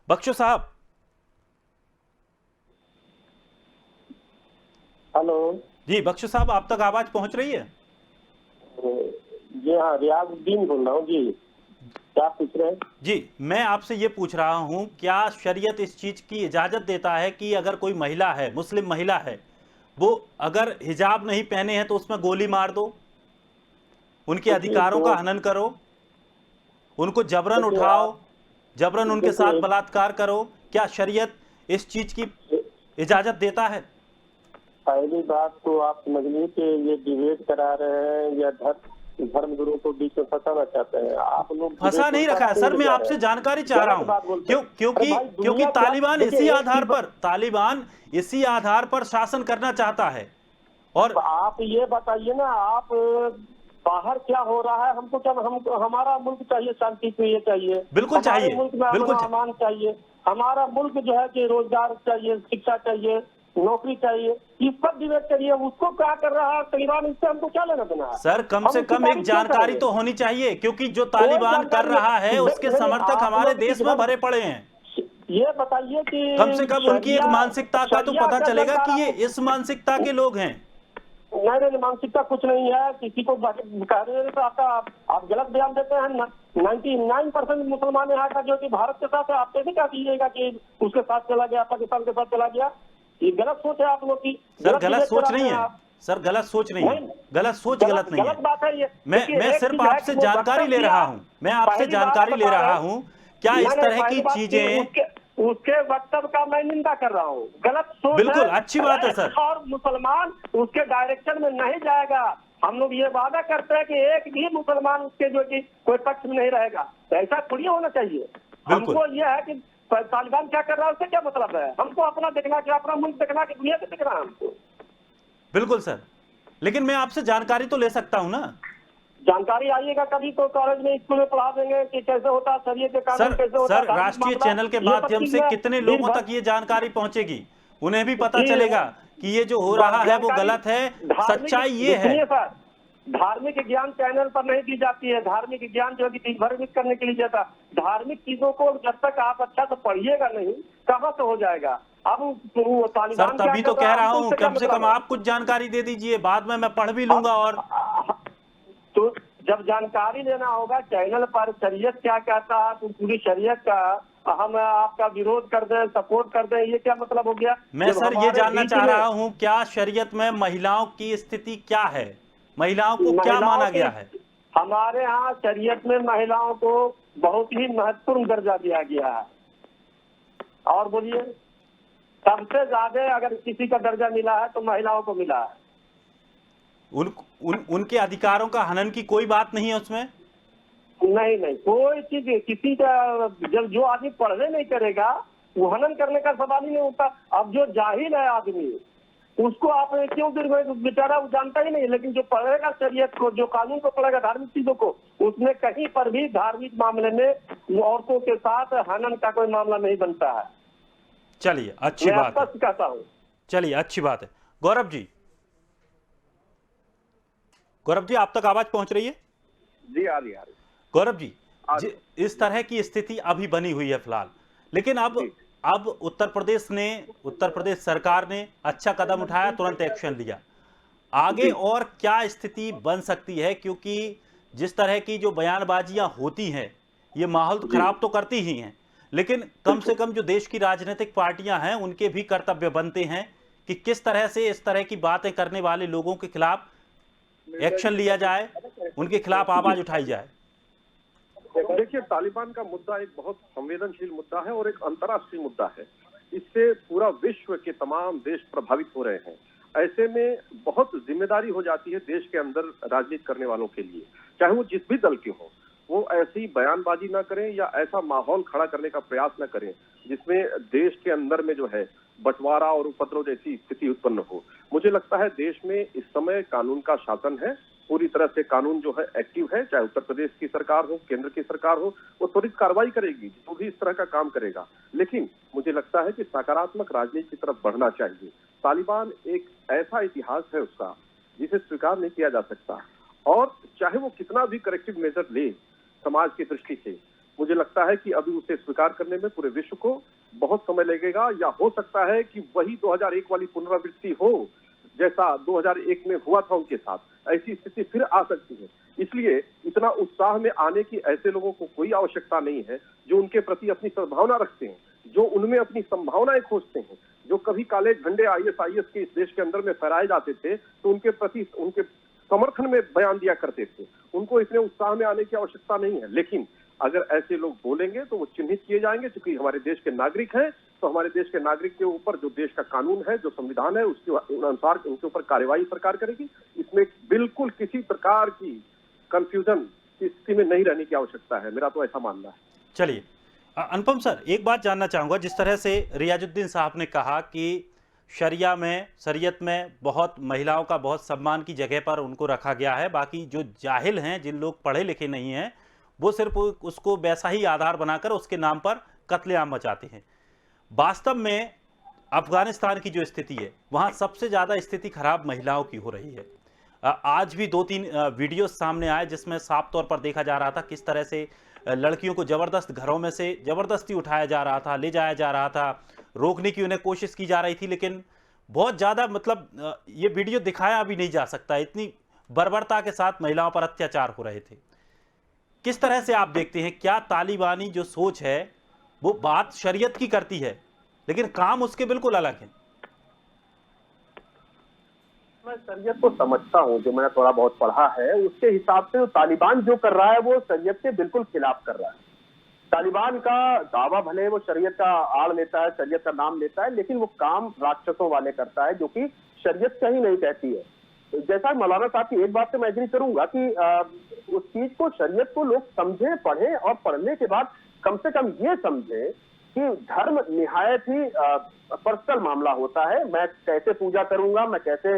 बख्शो साहब। हेलो जी बख्शो साहब, आप तक आवाज पहुंच रही है? जी हाँ, रियाजुद्दीन बोल रहा हूँ जी। क्या पूछ रहे हैं? जी, मैं आपसे ये पूछ रहा हूं, क्या शरीयत इस चीज की इजाजत देता है कि अगर कोई महिला है, मुस्लिम महिला है, वो अगर हिजाब नहीं पहने हैं तो उसमें गोली मार दो, उनके अधिकारों का हनन करो, उनको जबरन उठाओ, जबरन उनके साथ बलात्कार करो? क्या शरीयत इस चीज की इजाजत देता है? पहली बात तो आप समझ लीजिए कि ये डिबेट करा रहे हैं या धर्म गुरु को बीच में फंसाना चाहते हैं आप लोग। फंसा नहीं रखा है सर, मैं आपसे जानकारी चाह रहा हूँ क्योंकि तालिबान इसी आधार पर शासन करना चाहता है। और आप ये बताइए ना, आप बाहर क्या हो रहा है, हमको क्या, हमको हमारा मुल्क चाहिए, शांति प्रिय चाहिए, बिल्कुल चाहिए, मुल्क में अमन चाहिए, हमारा मुल्क जो है कि रोजगार चाहिए, शिक्षा चाहिए, नौकरी चाहिए। इस पर डिबेट करिए, उसको क्या कर रहा है तालिबान, इससे हमको क्या लेना देना है? सर कम से कम एक जानकारी तो होनी चाहिए, क्योंकि जो तालिबान कर रहा है उसके समर्थक हमारे देश में भरे पड़े हैं। ये बताइए कि कम से कम उनकी एक मानसिकता का तो पता चलेगा कि ये इस मानसिकता के लोग हैं। नहीं, मानसिकता कुछ नहीं है। किसी को कह रहे तो आप गलत बयान देते हैं। 99% मुसलमान यहाँ का जो कि भारत के साथ है, आप कैसे कह दीजिएगा कि उसके साथ चला गया, पाकिस्तान के साथ चला गया? ये गलत सोच है आप लोग की। सर गलत सोच नहीं है, सर गलत सोच नहीं है, गलत सोच गलत नहीं है। बात है ये। मैं सिर्फ आपसे जानकारी ले रहा हूँ, मैं आपसे जानकारी ले रहा हूँ। क्या इस तरह की चीजें उसके वक्तव्य का मैं निंदा कर रहा हूँ। गलत सोच बिल्कुल, है, अच्छी बात है सर। और मुसलमान उसके डायरेक्शन में नहीं जाएगा। हम लोग ये वादा करते हैं कि एक भी मुसलमान उसके जो कि कोई पक्ष में नहीं रहेगा, तो ऐसा थोड़ी होना चाहिए। बिल्कुल। हमको यह है कि तालिबान क्या कर रहा है उससे क्या मतलब है, हमको अपना देखना, कि अपना मुल्क देखना, कि दुनिया को देखना है हमको। बिल्कुल सर, लेकिन मैं आपसे जानकारी तो ले सकता हूं ना। जानकारी आइएगा कभी तो कॉलेज में, स्कूल में पढ़ा देंगे कि कैसे होता है शरीयत के कानून, सर कैसे होता है सर धार्मिक राष्ट्रीय मामला। चैनल के ये सब माध्यम से चीजें कितने दिन लोगों भर- तक ये जानकारी पहुंचेगी? उन्हें भी पता जी, चलेगा कि ये जो हो रहा है वो जानकारी गलत है, धार्मिक- सच्चाई ये है। सुनिए सर, धार्मिक ज्ञान चैनल पर नहीं दी जाती है। धार्मिक ज्ञान जो है कि भ्रमित करने के लिए जाता। धार्मिक चीजों को जब तक आप अच्छा से पढ़िएगा नहीं, कहाँ से हो जाएगा। अब वो सर तालिबान क्या तभी तो कर कह है, रहा हमको हूं, उससे क्या कम से मतलब कम है? आप कुछ जानकारी दे दीजिए, बाद में मैं पढ़ भी लूंगा। और तो जब जानकारी लेना होगा चैनल पर शरीयत क्या कहता है, तो पूरी शरीयत का हम आपका विरोध कर दें, सपोर्ट कर दें, ये क्या मतलब हो गया? मैं जब सर ये हमारे जानना बीच चाह में रहा हूं, क्या शरीयत में महिलाओं की स्थिति क्या है? महिलाओं को क्या महिलाओं माना की- गया है? हमारे यहाँ शरीयत में महिलाओं को बहुत ही महत्वपूर्ण दर्जा दिया गया है। और बोलिए, सबसे ज्यादा अगर किसी का दर्जा मिला है तो महिलाओं को मिला है। उनके अधिकारों का हनन की कोई बात नहीं है उसमें? नहीं नहीं, कोई चीज किसी का, जब जो आदमी पढ़ने नहीं करेगा वो हनन करने का सवाल ही नहीं होता। अब जो जाहिल है आदमी, उसको आप क्यों बेचारा, वो जानता ही नहीं। लेकिन जो पढ़ेगा शरीयत को, जो कानून को पढ़ेगा, धार्मिक चीजों को, उसमें कहीं पर भी धार्मिक मामले में औरतों के साथ हनन का कोई मामला नहीं बनता है। चलिए अच्छी मैं बात है। स्पष्ट कहता हूँ। चलिए अच्छी बात है। गौरव जी, गौरव जी आप तक आवाज पहुंच रही है? जी आ रही गौरव जी, इस तरह की स्थिति अभी बनी हुई है फिलहाल, लेकिन अब उत्तर प्रदेश सरकार ने अच्छा कदम उठाया, तुरंत एक्शन लिया। आगे और क्या स्थिति बन सकती है? क्योंकि जिस तरह की जो बयानबाजियां होती हैं, ये माहौल तो खराब तो करती ही हैं, लेकिन कम से कम जो देश की राजनीतिक पार्टियां हैं उनके भी कर्तव्य बनते हैं कि किस तरह से इस तरह की बातें करने वाले लोगों के खिलाफ एक्शन लिया जाए, उनके खिलाफ आवाज उठाई जाए। देखिए, तालिबान का मुद्दा एक बहुत संवेदनशील मुद्दा है और एक अंतर्राष्ट्रीय मुद्दा है। इससे पूरा विश्व के तमाम देश प्रभावित हो रहे हैं। ऐसे में बहुत जिम्मेदारी हो जाती है देश के अंदर राजनीति करने वालों के लिए, चाहे वो जिस भी दल के हों, वो ऐसी बयानबाजी ना करें या ऐसा माहौल खड़ा करने का प्रयास न करें जिसमें देश के अंदर में जो है बंटवारा और उपद्रव जैसी स्थिति उत्पन्न हो। मुझे लगता है देश में इस समय कानून का शासन है, पूरी तरह से कानून जो है एक्टिव है। चाहे उत्तर प्रदेश की सरकार हो, केंद्र की सरकार हो, वो त्वरित कार्रवाई करेगी जो भी इस तरह का काम करेगा। लेकिन मुझे लगता है कि सकारात्मक राजनीति की तरफ बढ़ना चाहिए। तालिबान एक ऐसा इतिहास है उसका जिसे स्वीकार नहीं किया जा सकता, और चाहे वो कितना भी करेक्टिव मेजर ले समाज की दृष्टि से, मुझे लगता है कि अभी उसे स्वीकार करने में पूरे विश्व को बहुत समय लगेगा, या हो सकता है कि वही 2001 वाली पुनरावृत्ति हो जैसा 2001 में हुआ था उनके साथ। ऐसी स्थिति फिर आ सकती है। इसलिए इतना उत्साह में आने की ऐसे लोगों को कोई आवश्यकता नहीं है जो उनके प्रति अपनी सद्भावना रखते हैं, जो उनमें अपनी संभावनाएं खोजते हैं। जो कभी काले झंडे ISIS के इस देश के अंदर में फहराए जाते थे तो उनके प्रति, उनके समर्थन में बयान दिया करते थे। उनको इतने उत्साह में आने की आवश्यकता नहीं है। लेकिन अगर ऐसे लोग बोलेंगे तो वो चिन्हित किए जाएंगे, क्योंकि हमारे देश के नागरिक हैं। तो हमारे देश के नागरिक के ऊपर जो देश का कानून है, जो संविधान है, उसके अनुसार उनके ऊपर कार्रवाई सरकार करेगी। इसमें बिल्कुल किसी प्रकार की कंफ्यूजन की स्थिति में नहीं रहने की आवश्यकता है, मेरा तो ऐसा मानना है। चलिए अनुपम सर, एक बात जानना चाहूंगा, जिस तरह से रियाजुद्दीन साहब ने कहा कि शरीयत में बहुत महिलाओं का बहुत सम्मान की जगह पर उनको रखा गया है, बाकी जो जाहिल हैं, जिन लोग पढ़े लिखे नहीं हैं, वो सिर्फ उसको वैसा ही आधार बनाकर उसके नाम पर कत्लेआम मचाते हैं। वास्तव में अफगानिस्तान की जो स्थिति है, वहाँ सबसे ज़्यादा स्थिति खराब महिलाओं की हो रही है। आज भी 2-3 वीडियो सामने आए जिसमें साफ तौर पर देखा जा रहा था किस तरह से लड़कियों को जबरदस्त घरों में से जबरदस्ती उठाया जा रहा था, ले जाया जा रहा था, रोकने की उन्हें कोशिश की जा रही थी, लेकिन बहुत ज़्यादा मतलब ये वीडियो दिखाया भी नहीं जा सकता, इतनी बर्बरता के साथ महिलाओं पर अत्याचार हो रहे थे। किस तरह से आप देखते हैं, क्या तालिबानी जो सोच है वो बात शरीयत की करती है लेकिन काम उसके बिल्कुल अलग है? मैं शरीयत को समझता हूँ, जो मैंने थोड़ा बहुत पढ़ा है उसके हिसाब से तालिबान जो कर रहा है वो शरीयत के बिल्कुल खिलाफ कर रहा है। तालिबान का दावा भले वो शरीयत का आड़ लेता है, शरीयत का नाम लेता है, लेकिन वो काम राक्षसों वाले करता है जो कि शरीयत कहीं नहीं कहती है। जैसा मौलाना साहब की एक बात से मैं एग्री करूंगा कि उस चीज को, शरीयत को लोग समझें, पढ़ें और पढ़ने के बाद कम से कम ये समझें कि धर्म निहायत ही पर्सनल मामला होता है। मैं कैसे पूजा करूंगा, मैं कैसे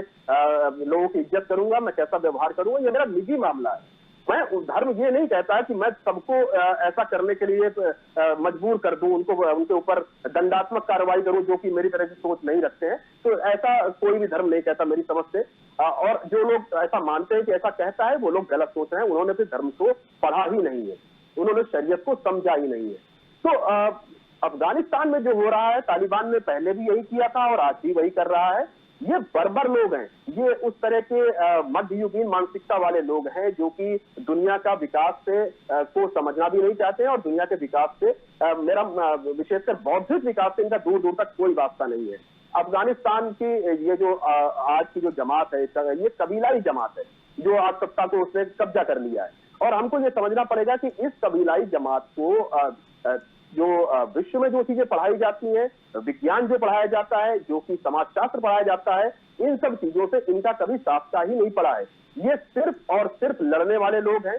लोगों की इज्जत करूंगा, मैं कैसा व्यवहार करूंगा, ये मेरा निजी मामला है। मैं धर्म ये नहीं कहता कि मैं सबको ऐसा करने के लिए मजबूर कर दूं, उनके ऊपर दंडात्मक कार्रवाई करूं जो कि मेरी तरह की सोच नहीं रखते हैं। तो ऐसा कोई भी धर्म नहीं कहता मेरी समझ से। और जो लोग ऐसा मानते हैं कि ऐसा कहता है, वो लोग गलत सोच रहे हैं। उन्होंने फिर धर्म को पढ़ा ही नहीं है, उन्होंने शरीयत को समझा ही नहीं है। तो अफगानिस्तान में जो हो रहा है, तालिबान ने पहले भी यही किया था और आज भी वही कर रहा है। ये बर्बर लोग हैं, ये उस तरह के मध्ययुगीन मानसिकता वाले लोग हैं जो कि दुनिया का विकास से को समझना भी नहीं चाहते हैं और दुनिया के विकास से मेरा विशेषकर बौद्धिक विकास से इनका दूर दूर तक कोई वास्ता नहीं है। अफगानिस्तान की ये जो आज की जो जमात है, ये कबीलाई जमात है जो आज सत्ता को उसने कब्जा कर लिया है। और हमको ये समझना पड़ेगा कि इस कबीलाई जमात को जो विश्व में जो चीजें पढ़ाई जाती हैं, विज्ञान जो पढ़ाया जाता है, जो कि समाजशास्त्र पढ़ाया जाता है, इन सब चीजों से इनका कभी साफ्ता ही नहीं पड़ा है। ये सिर्फ और सिर्फ लड़ने वाले लोग हैं,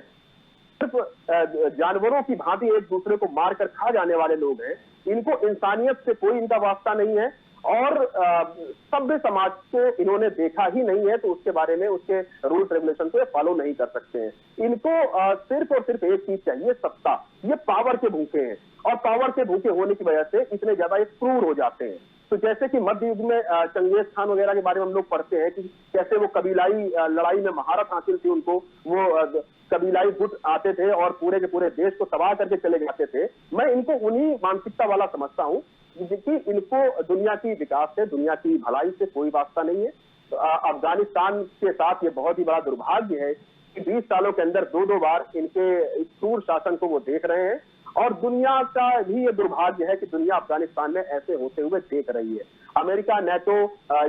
सिर्फ जानवरों की भांति एक दूसरे को मारकर खा जाने वाले लोग हैं। इनको इंसानियत से कोई इनका वास्ता नहीं है और सभ्य समाज को इन्होंने देखा ही नहीं है, तो उसके बारे में, उसके रूल्स रेगुलेशन को फॉलो नहीं कर सकते हैं। इनको सिर्फ और सिर्फ एक चीज चाहिए, सत्ता। ये पावर के भूखे हैं और पावर के भूखे होने की वजह से इतने ज्यादा ये क्रूर हो जाते हैं। तो जैसे कि मध्य युग में चंगेज खान वगैरह के बारे में हम लोग पढ़ते हैं कि कैसे वो कबीलाई लड़ाई में महारत हासिल थी उनको, वो कबीलाई गुट आते थे और पूरे के पूरे देश को तबाह करके चले जाते थे। मैं इनको उन्हीं मानसिकता वाला समझता हूँ कि इनको दुनिया की विकास से, दुनिया की भलाई से कोई वास्ता नहीं है। तो अफगानिस्तान के साथ ये बहुत ही बड़ा दुर्भाग्य है कि 20 सालों के अंदर 2-2 बार इनके क्रूर शासन को वो देख रहे हैं और दुनिया का भी ये दुर्भाग्य है कि दुनिया अफगानिस्तान में ऐसे होते हुए देख रही है। अमेरिका, नेटो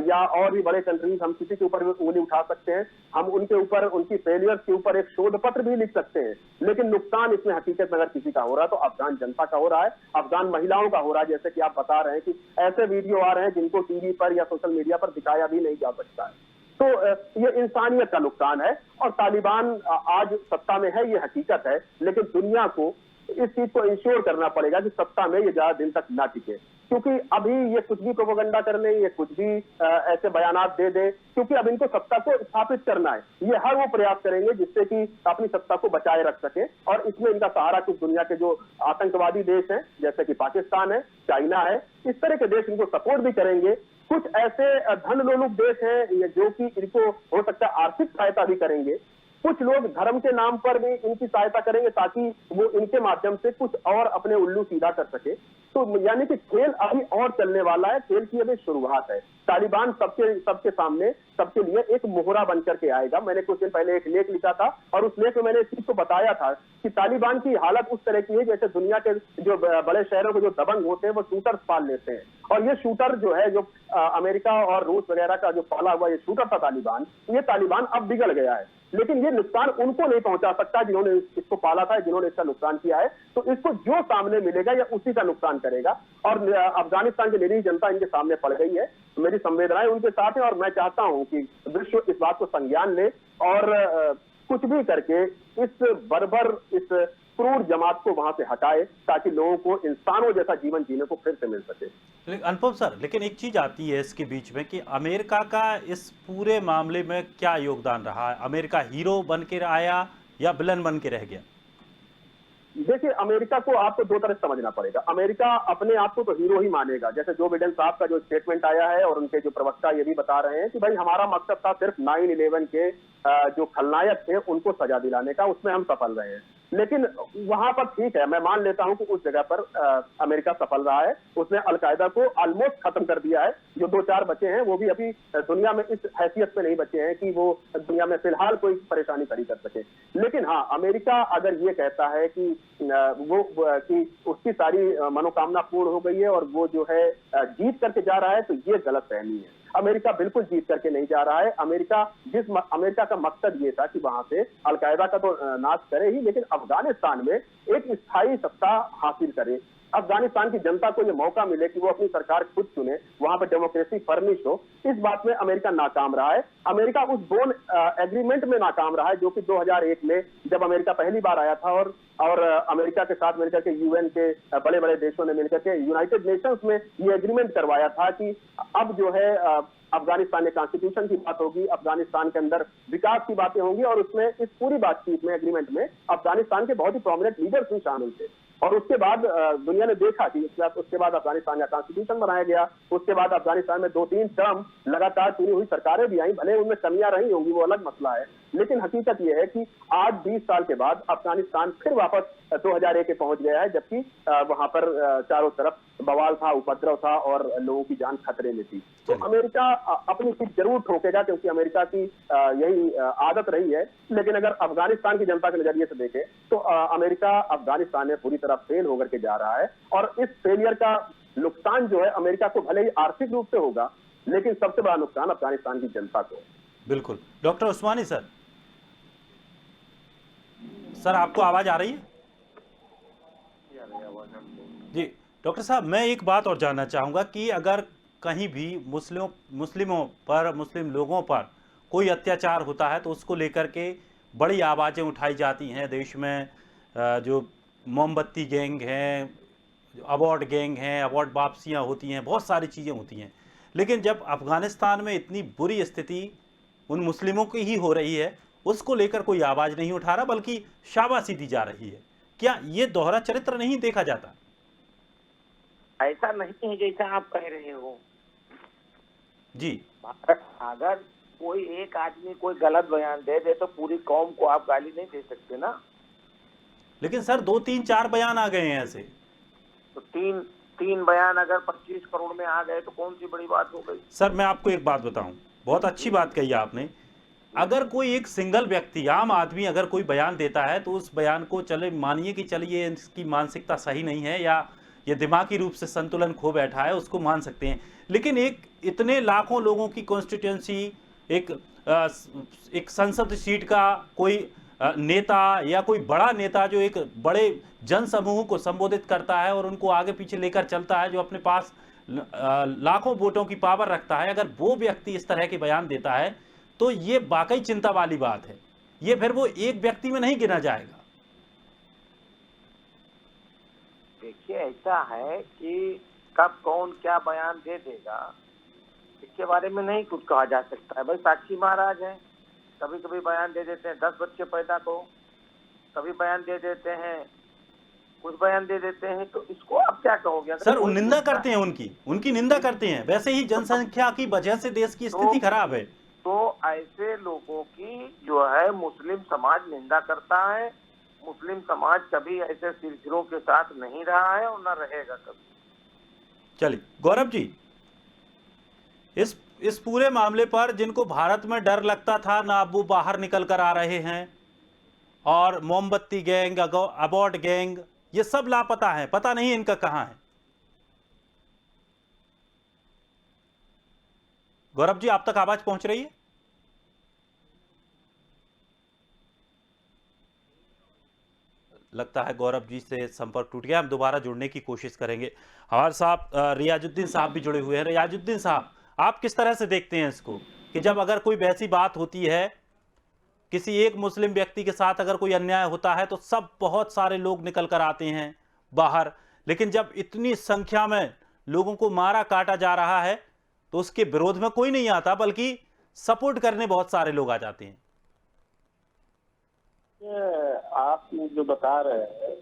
या और भी बड़े कंट्रीज, हम किसी के ऊपर भी उंगली उठा सकते हैं, हम उनके ऊपर, उनकी फेलियर्स के ऊपर एक शोध पत्र भी लिख सकते हैं, लेकिन नुकसान इसमें हकीकत में अगर किसी का हो रहा है तो अफगान जनता का हो रहा है, अफगान महिलाओं का हो रहा है। जैसे कि आप बता रहे हैं कि ऐसे वीडियो आ रहे हैं जिनको टीवी पर या सोशल मीडिया पर दिखाया भी नहीं जा सकता है। तो ये इंसानियत का नुकसान है और तालिबान आज सत्ता में है, ये हकीकत है, लेकिन दुनिया को इस चीज को इंश्योर करना पड़ेगा कि सत्ता में ये ज्यादा दिन तक ना टिके, क्योंकि अभी ये कुछ भी प्रोपेगेंडा कर ले, ये कुछ भी ऐसे बयानात दे दे, क्योंकि अब इनको सत्ता को स्थापित करना है। ये हर वो प्रयास करेंगे जिससे कि अपनी सत्ता को बचाए रख सके और इसमें इनका सहारा कुछ दुनिया के जो आतंकवादी देश हैं, जैसे कि पाकिस्तान है, चाइना है, इस तरह के देश इनको सपोर्ट भी करेंगे। कुछ ऐसे धन लोलुप देश हैं जो कि इनको हो सकता है आर्थिक सहायता भी करेंगे। कुछ लोग धर्म के नाम पर भी इनकी सहायता करेंगे ताकि वो इनके माध्यम से कुछ और अपने उल्लू सीधा कर सके। तो यानी कि खेल अभी और चलने वाला है, खेल की अभी शुरुआत है। तालिबान सबके सामने, सबके लिए एक मोहरा बन करके आएगा। मैंने कुछ दिन पहले एक लेख लिखा था और उस लेख में मैंने इस चीज को बताया था कि तालिबान की हालत उस तरह की है जैसे दुनिया के जो बड़े शहरों के जो दबंग होते हैं वो शूटर्स पाल लेते हैं, और ये शूटर जो है, जो अमेरिका और रूस वगैरह का जो पाला हुआ ये शूटर था तालिबान, ये तालिबान अब बिगड़ गया है। लेकिन ये नुकसान उनको नहीं पहुंचा सकता जिन्होंने इसको पाला था, जिन्होंने इसका नुकसान किया है। तो इसको जो सामने मिलेगा या उसी का नुकसान करेगा। और अफगानिस्तान की निरीह जनता इनके सामने पड़ गई है, मेरी संवेदनाएं उनके साथ हैं और मैं चाहता हूं कि विश्व इस बात को संज्ञान ले और कुछ भी करके इस बर्बर, इस क्रूर जमात को वहां से हटाए ताकि लोगों को इंसानों जैसा जीवन जीने को फिर से मिल सके। अनुपम सर, लेकिन एक चीज आती है इसके बीच में कि अमेरिका का इस पूरे मामले में क्या योगदान रहा है? अमेरिका हीरो बन के आया या विलन बन के रह गया? देखिए, अमेरिका को आपको दो तरह समझना पड़ेगा। अमेरिका अपने आप को तो हीरो ही मानेगा, जैसे जो बिडेन साहब का जो स्टेटमेंट आया है और उनके जो प्रवक्ता ये भी बता रहे हैं कि भाई हमारा मकसद था सिर्फ 9/11 के जो खलनायक थे उनको सजा दिलाने का, उसमें हम सफल रहे हैं। लेकिन वहां पर ठीक है, मैं मान लेता हूं कि उस जगह पर अमेरिका सफल रहा है। उसने अलकायदा को ऑलमोस्ट खत्म कर दिया है। जो 2-4 बचे हैं वो भी अभी दुनिया में इस हैसियत पे नहीं बचे हैं कि वो दुनिया में फिलहाल कोई परेशानी खड़ी कर सके। लेकिन हाँ, अमेरिका अगर ये कहता है कि कि उसकी सारी मनोकामना पूर्ण हो गई है और वो जो है जीत करके जा रहा है, तो ये गलतफहमी है। अमेरिका बिल्कुल जीत करके नहीं जा रहा है। अमेरिका का मकसद ये था कि वहां से अलकायदा का तो नाश करे ही, लेकिन अफगानिस्तान में एक स्थायी सत्ता हासिल करे। अफगानिस्तान की जनता को यह मौका मिले कि वो अपनी सरकार खुद चुने, वहां पर डेमोक्रेसी फर्निश हो। इस बात में अमेरिका नाकाम रहा है। अमेरिका उस बोन एग्रीमेंट में नाकाम रहा है जो कि 2001 में जब अमेरिका पहली बार आया था और अमेरिका के साथ मिलकर के यूएन के बड़े बड़े देशों ने मिलकर के यूनाइटेड नेशंस में ये एग्रीमेंट करवाया था कि अब जो है अफगानिस्तान में कॉन्स्टिट्यूशन की बात होगी, अफगानिस्तान के अंदर विकास की बातें होंगी, और उसमें इस पूरी बातचीत में, एग्रीमेंट में अफगानिस्तान के बहुत ही प्रोमिनेंट लीडर्स भी शामिल थे। और उसके बाद दुनिया ने देखा कि उसके बाद अफगानिस्तान का कॉन्स्टिट्यूशन बनाया गया। उसके बाद अफगानिस्तान में 2-3 टर्म लगातार चुनी हुई सरकारें भी आई, भले उनमें कमियां रही होंगी, वो अलग मसला है, लेकिन हकीकत यह है कि आज 20 साल के बाद अफगानिस्तान फिर वापस 2001 पहुंच गया है, जबकि वहां पर चारों तरफ बवाल था, उपद्रव था और लोगों की जान खतरे में थी। तो अमेरिका अपनी सीट जरूर ठोकेगा, क्योंकि अमेरिका की यही आदत रही है। लेकिन अगर अफगानिस्तान की जनता के नजरिए से देखें तो अमेरिका अफगानिस्तान में पूरी तरह फेल होकर के जा रहा है, और इस फेलियर का नुकसान जो है अमेरिका को भले ही आर्थिक रूप से होगा, लेकिन सबसे बड़ा नुकसान अफगानिस्तान की जनता को। बिल्कुल। डॉक्टर उस्मानी सर आपको आवाज आ रही है? जी डॉक्टर साहब, मैं एक बात और जानना चाहूंगा कि अगर कहीं भी मुस्लिमों पर, मुस्लिम लोगों पर कोई अत्याचार होता है तो उसको लेकर के बड़ी आवाज़ें उठाई जाती हैं देश में। जो मोमबत्ती गैंग हैं, अवार्ड गैंग हैं, अवार्ड वापसियाँ होती हैं, बहुत सारी चीज़ें होती हैं। लेकिन जब अफगानिस्तान में इतनी बुरी स्थिति उन मुस्लिमों की ही हो रही है, उसको लेकर कोई आवाज़ नहीं उठा रहा, बल्कि शाबाशी दी जा रही है। क्या ये दोहरा चरित्र नहीं देखा जाता? ऐसा नहीं है जैसा आप कह रहे हो जी। अगर कोई एक आदमी कोई गलत बयान दे दे तो पूरी कौम को आप गाली नहीं दे सकते ना। लेकिन सर 2-3-4 बयान आ गए हैं ऐसे। तो तीन बयान अगर 25 करोड़ में आ गए तो कौन सी बड़ी बात हो गई? सर मैं आपको एक बात बताऊं, बहुत अच्छी बात कही आपने। अगर कोई एक सिंगल व्यक्ति, आम आदमी अगर कोई बयान देता है तो उस बयान को चले मानिए कि चलिए इसकी मानसिकता सही नहीं है या ये दिमागी रूप से संतुलन खो बैठा है, उसको मान सकते हैं। लेकिन एक इतने लाखों लोगों की कॉन्स्टिट्यूंसी, एक संसद सीट का कोई नेता या कोई बड़ा नेता जो एक बड़े जनसमूह को संबोधित करता है और उनको आगे पीछे लेकर चलता है, जो अपने पास लाखों वोटों की पावर रखता है, अगर वो व्यक्ति इस तरह के बयान देता है तो ये वाकई चिंता वाली बात है। ये फिर वो एक व्यक्ति में नहीं गिना जाएगा। देखिए ऐसा है कि कब कौन क्या बयान दे देगा इसके बारे में नहीं कुछ कहा जा सकता है। भाई साक्षी महाराज हैं, कभी कभी बयान दे देते हैं 10 बच्चे पैदा को, कभी बयान दे देते हैं, कुछ बयान दे देते हैं, तो इसको आप क्या कहोगे? सर निंदा करते हैं, उनकी निंदा करते हैं। वैसे ही जनसंख्या की वजह से देश की स्थिति खराब है। तो ऐसे लोगों की जो है मुस्लिम समाज निंदा करता है। मुस्लिम समाज कभी ऐसे सिलसिलों के साथ नहीं रहा है और न रहेगा कभी। चलिए गौरव जी, इस पूरे मामले पर जिनको भारत में डर लगता था ना, अब वो बाहर निकल कर आ रहे हैं, और मोमबत्ती गैंग, अवार्ड गैंग, ये सब लापता है, पता नहीं इनका कहां है। गौरव जी, आप तक आवाज पहुंच रही है? लगता है गौरव जी से संपर्क टूट गया। हम दोबारा जुड़ने की कोशिश करेंगे। हमारे साथ रियाजुद्दीन साहब भी जुड़े हुए हैं। रियाजुद्दीन साहब, आप किस तरह से देखते हैं इसको कि जब अगर कोई वैसी बात होती है, किसी एक मुस्लिम व्यक्ति के साथ अगर कोई अन्याय होता है तो सब बहुत सारे लोग निकल कर आते हैं बाहर, लेकिन जब इतनी संख्या में लोगों को मारा काटा जा रहा है तो उसके विरोध में कोई नहीं आता, बल्कि सपोर्ट करने बहुत सारे लोग आ जाते हैं। आप जो बता रहे हैं,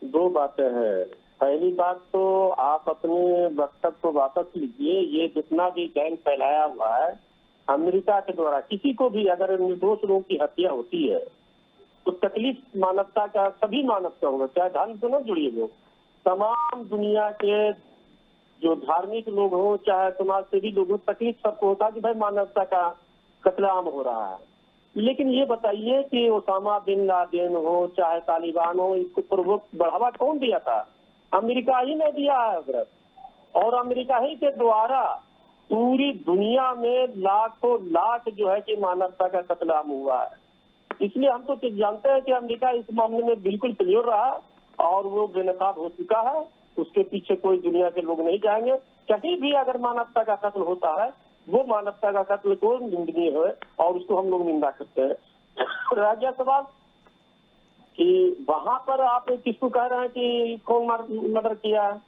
दो बातें हैं। पहली बात तो आप अपने वक्तव्य को वापस लीजिए। ये जितना भी गैंग फैलाया हुआ है अमेरिका के द्वारा, किसी को भी अगर निर्दोष लोगों की हत्या होती है तो तकलीफ मानवता का, सभी मानवता होगा, चाहे धर्म से न जुड़िए लोग, तमाम दुनिया के जो धार्मिक लोग हो चाहे समाज सेवी लोग हो, तकलीफ सबको होता है कि भाई मानवता का कत्लेआम हो रहा है। लेकिन ये बताइए कि ओसामा बिन लादेन हो चाहे तालिबान हो, इसको बढ़ावा कौन दिया था? अमेरिका ही ने दिया है अगर, और अमेरिका ही के द्वारा पूरी दुनिया में लाखों लाख जो है कि मानवता का कत्लेआम हुआ है। इसलिए हम तो जानते हैं कि अमेरिका इस मामले में बिल्कुल क्लियर रहा और वो बेनकाब हो चुका है। उसके पीछे कोई दुनिया के लोग नहीं जाएंगे। कहीं भी अगर मानवता का कत्ल होता है, वो मानवता का कत्ल को निंदनीय है और उसको हम लोग निंदा करते हैं। रह गया सवाल कि वहां पर आप किसको कह रहे हैं कि कौन मर्डर किया है?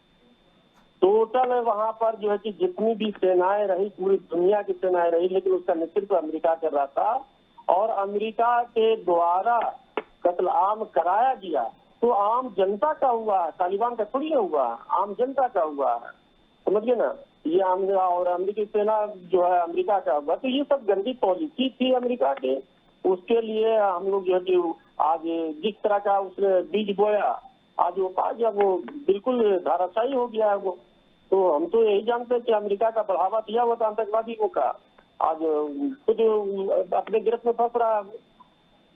टोटल वहां पर जो है कि जितनी भी सेनाएं रही, पूरी दुनिया की सेनाएं रही, लेकिन उसका नेतृत्व अमेरिका कर रहा था और अमेरिका के द्वारा कत्लेआम कराया गया। तो आम जनता का हुआ है, तालिबान का थोड़ी हुआ है, आम जनता का हुआ है, समझिए ना। ये और अमेरिकी सेना जो है अमेरिका का हुआ। तो ये सब गंदी पॉलिसी थी अमेरिका के। उसके लिए हम लोग जो है कि आज जिस तरह का उसने बीज बोया, आज वो पा गया, वो बिल्कुल धाराशायी हो गया है वो। तो हम तो यही जानते हैं कि अमेरिका का बढ़ावा दिया हुआ था आतंकवादियों का, आज खुद अपने गिरफ्त में फंस रहा है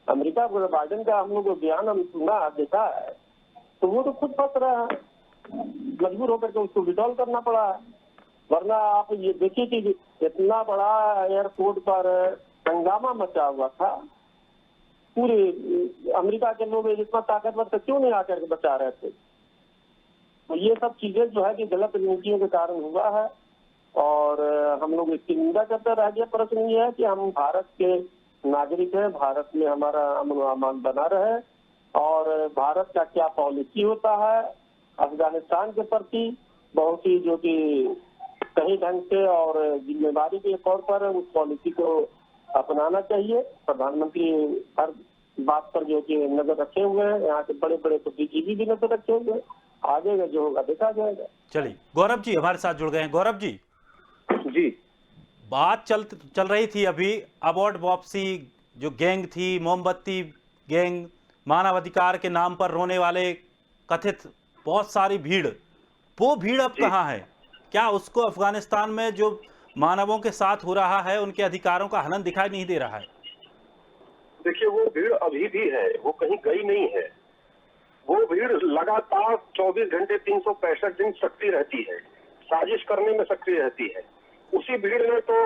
अमेरिका। बाइडेन का हम लोग बयान हम सुना देखा है, तो वो तो खुद फंस रहा है, मजबूर होकर के उसको विड्रॉल करना पड़ा है। वरना आप ये देखिए कि इतना बड़ा एयरपोर्ट पर हंगामा मचा हुआ था, पूरे अमेरिका के लोग इतना ताकतवर से क्यों नहीं आकर के बचा रहे थे? तो ये सब चीजें जो है कि गलत नीतियों के कारण हुआ है और हम लोग इसकी निंदा करते रह गए। प्रश्न ये है कि हम भारत के नागरिक हैं, भारत में हमारा अमन व अमान बना रहे और भारत का क्या पॉलिसी होता है अफगानिस्तान के प्रति, बहुत ही जो कि सही ढंग से और जिम्मेदारी के तौर पर उस पॉलिसी को अपनाना चाहिए। प्रधानमंत्री हर बात पर जो कि नजर रखे हुए हैं, यहाँ के बड़े बड़े बुद्धिजीवी भी नजर रखे हुए हैं। आगे का जो होगा देखा जाएगा। चलिए, गौरव जी हमारे साथ जुड़ गए हैं। गौरव जी, बात चल रही थी अभी अबॉर्ड वापसी, जो गैंग थी, मोमबत्ती गैंग, मानवाधिकार के नाम पर रोने वाले कथित बहुत सारी भीड़, वो भीड़ अब कहाँ है? क्या उसको अफगानिस्तान में जो मानवों के साथ हो रहा है, उनके अधिकारों का हनन दिखाई नहीं दे रहा है? देखिए, वो भीड़ अभी भी है, वो कहीं गई नहीं है। वो भीड़ लगातार 24 घंटे 365 दिन सक्रिय रहती है, साजिश करने में सक्रिय रहती है। उसी भीड़ ने तो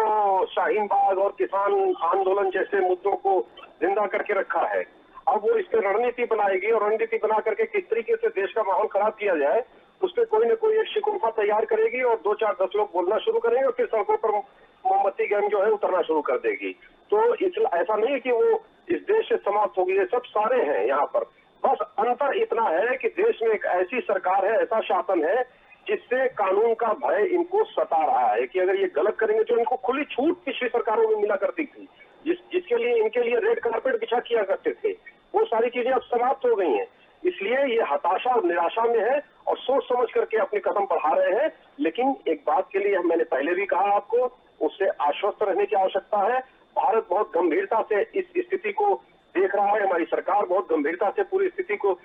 शाहीन बाग और किसान आंदोलन जैसे मुद्दों को जिंदा करके रखा है। अब वो इस पर रणनीति बनाएगी और रणनीति बना करके किस तरीके से देश का माहौल खराब किया जाए, उस पर कोई न कोई एक शिकूफा तैयार करेगी और 2 4 10 लोग बोलना शुरू करेंगे और फिर सड़कों पर मोमबत्ती गैंग जो है उतरना शुरू कर देगी। तो ऐसा नहीं है कि वो इस देश से समाप्त होगी, ये सब सारे हैं यहाँ पर। बस अंतर इतना है कि देश में एक ऐसी सरकार है, ऐसा शासन है जिससे कानून का भय इनको सता रहा है कि अगर ये गलत करेंगे तो इनको खुली छूट पिछली सरकारों में मिला करती थी, जिसके लिए इनके लिए रेड कार्पेट बिछा किया करते थे, वो सारी चीजें अब समाप्त हो गई हैं। इसलिए ये हताशा और निराशा में है और सोच समझ करके अपने कदम बढ़ा रहे हैं। लेकिन एक बात के लिए मैंने पहले भी कहा आपको, उससे आश्वस्त रहने की आवश्यकता है। भारत बहुत गंभीरता से इस स्थिति को देख रहा है, हमारी सरकार बहुत गंभीरता से पूरी स्थिति को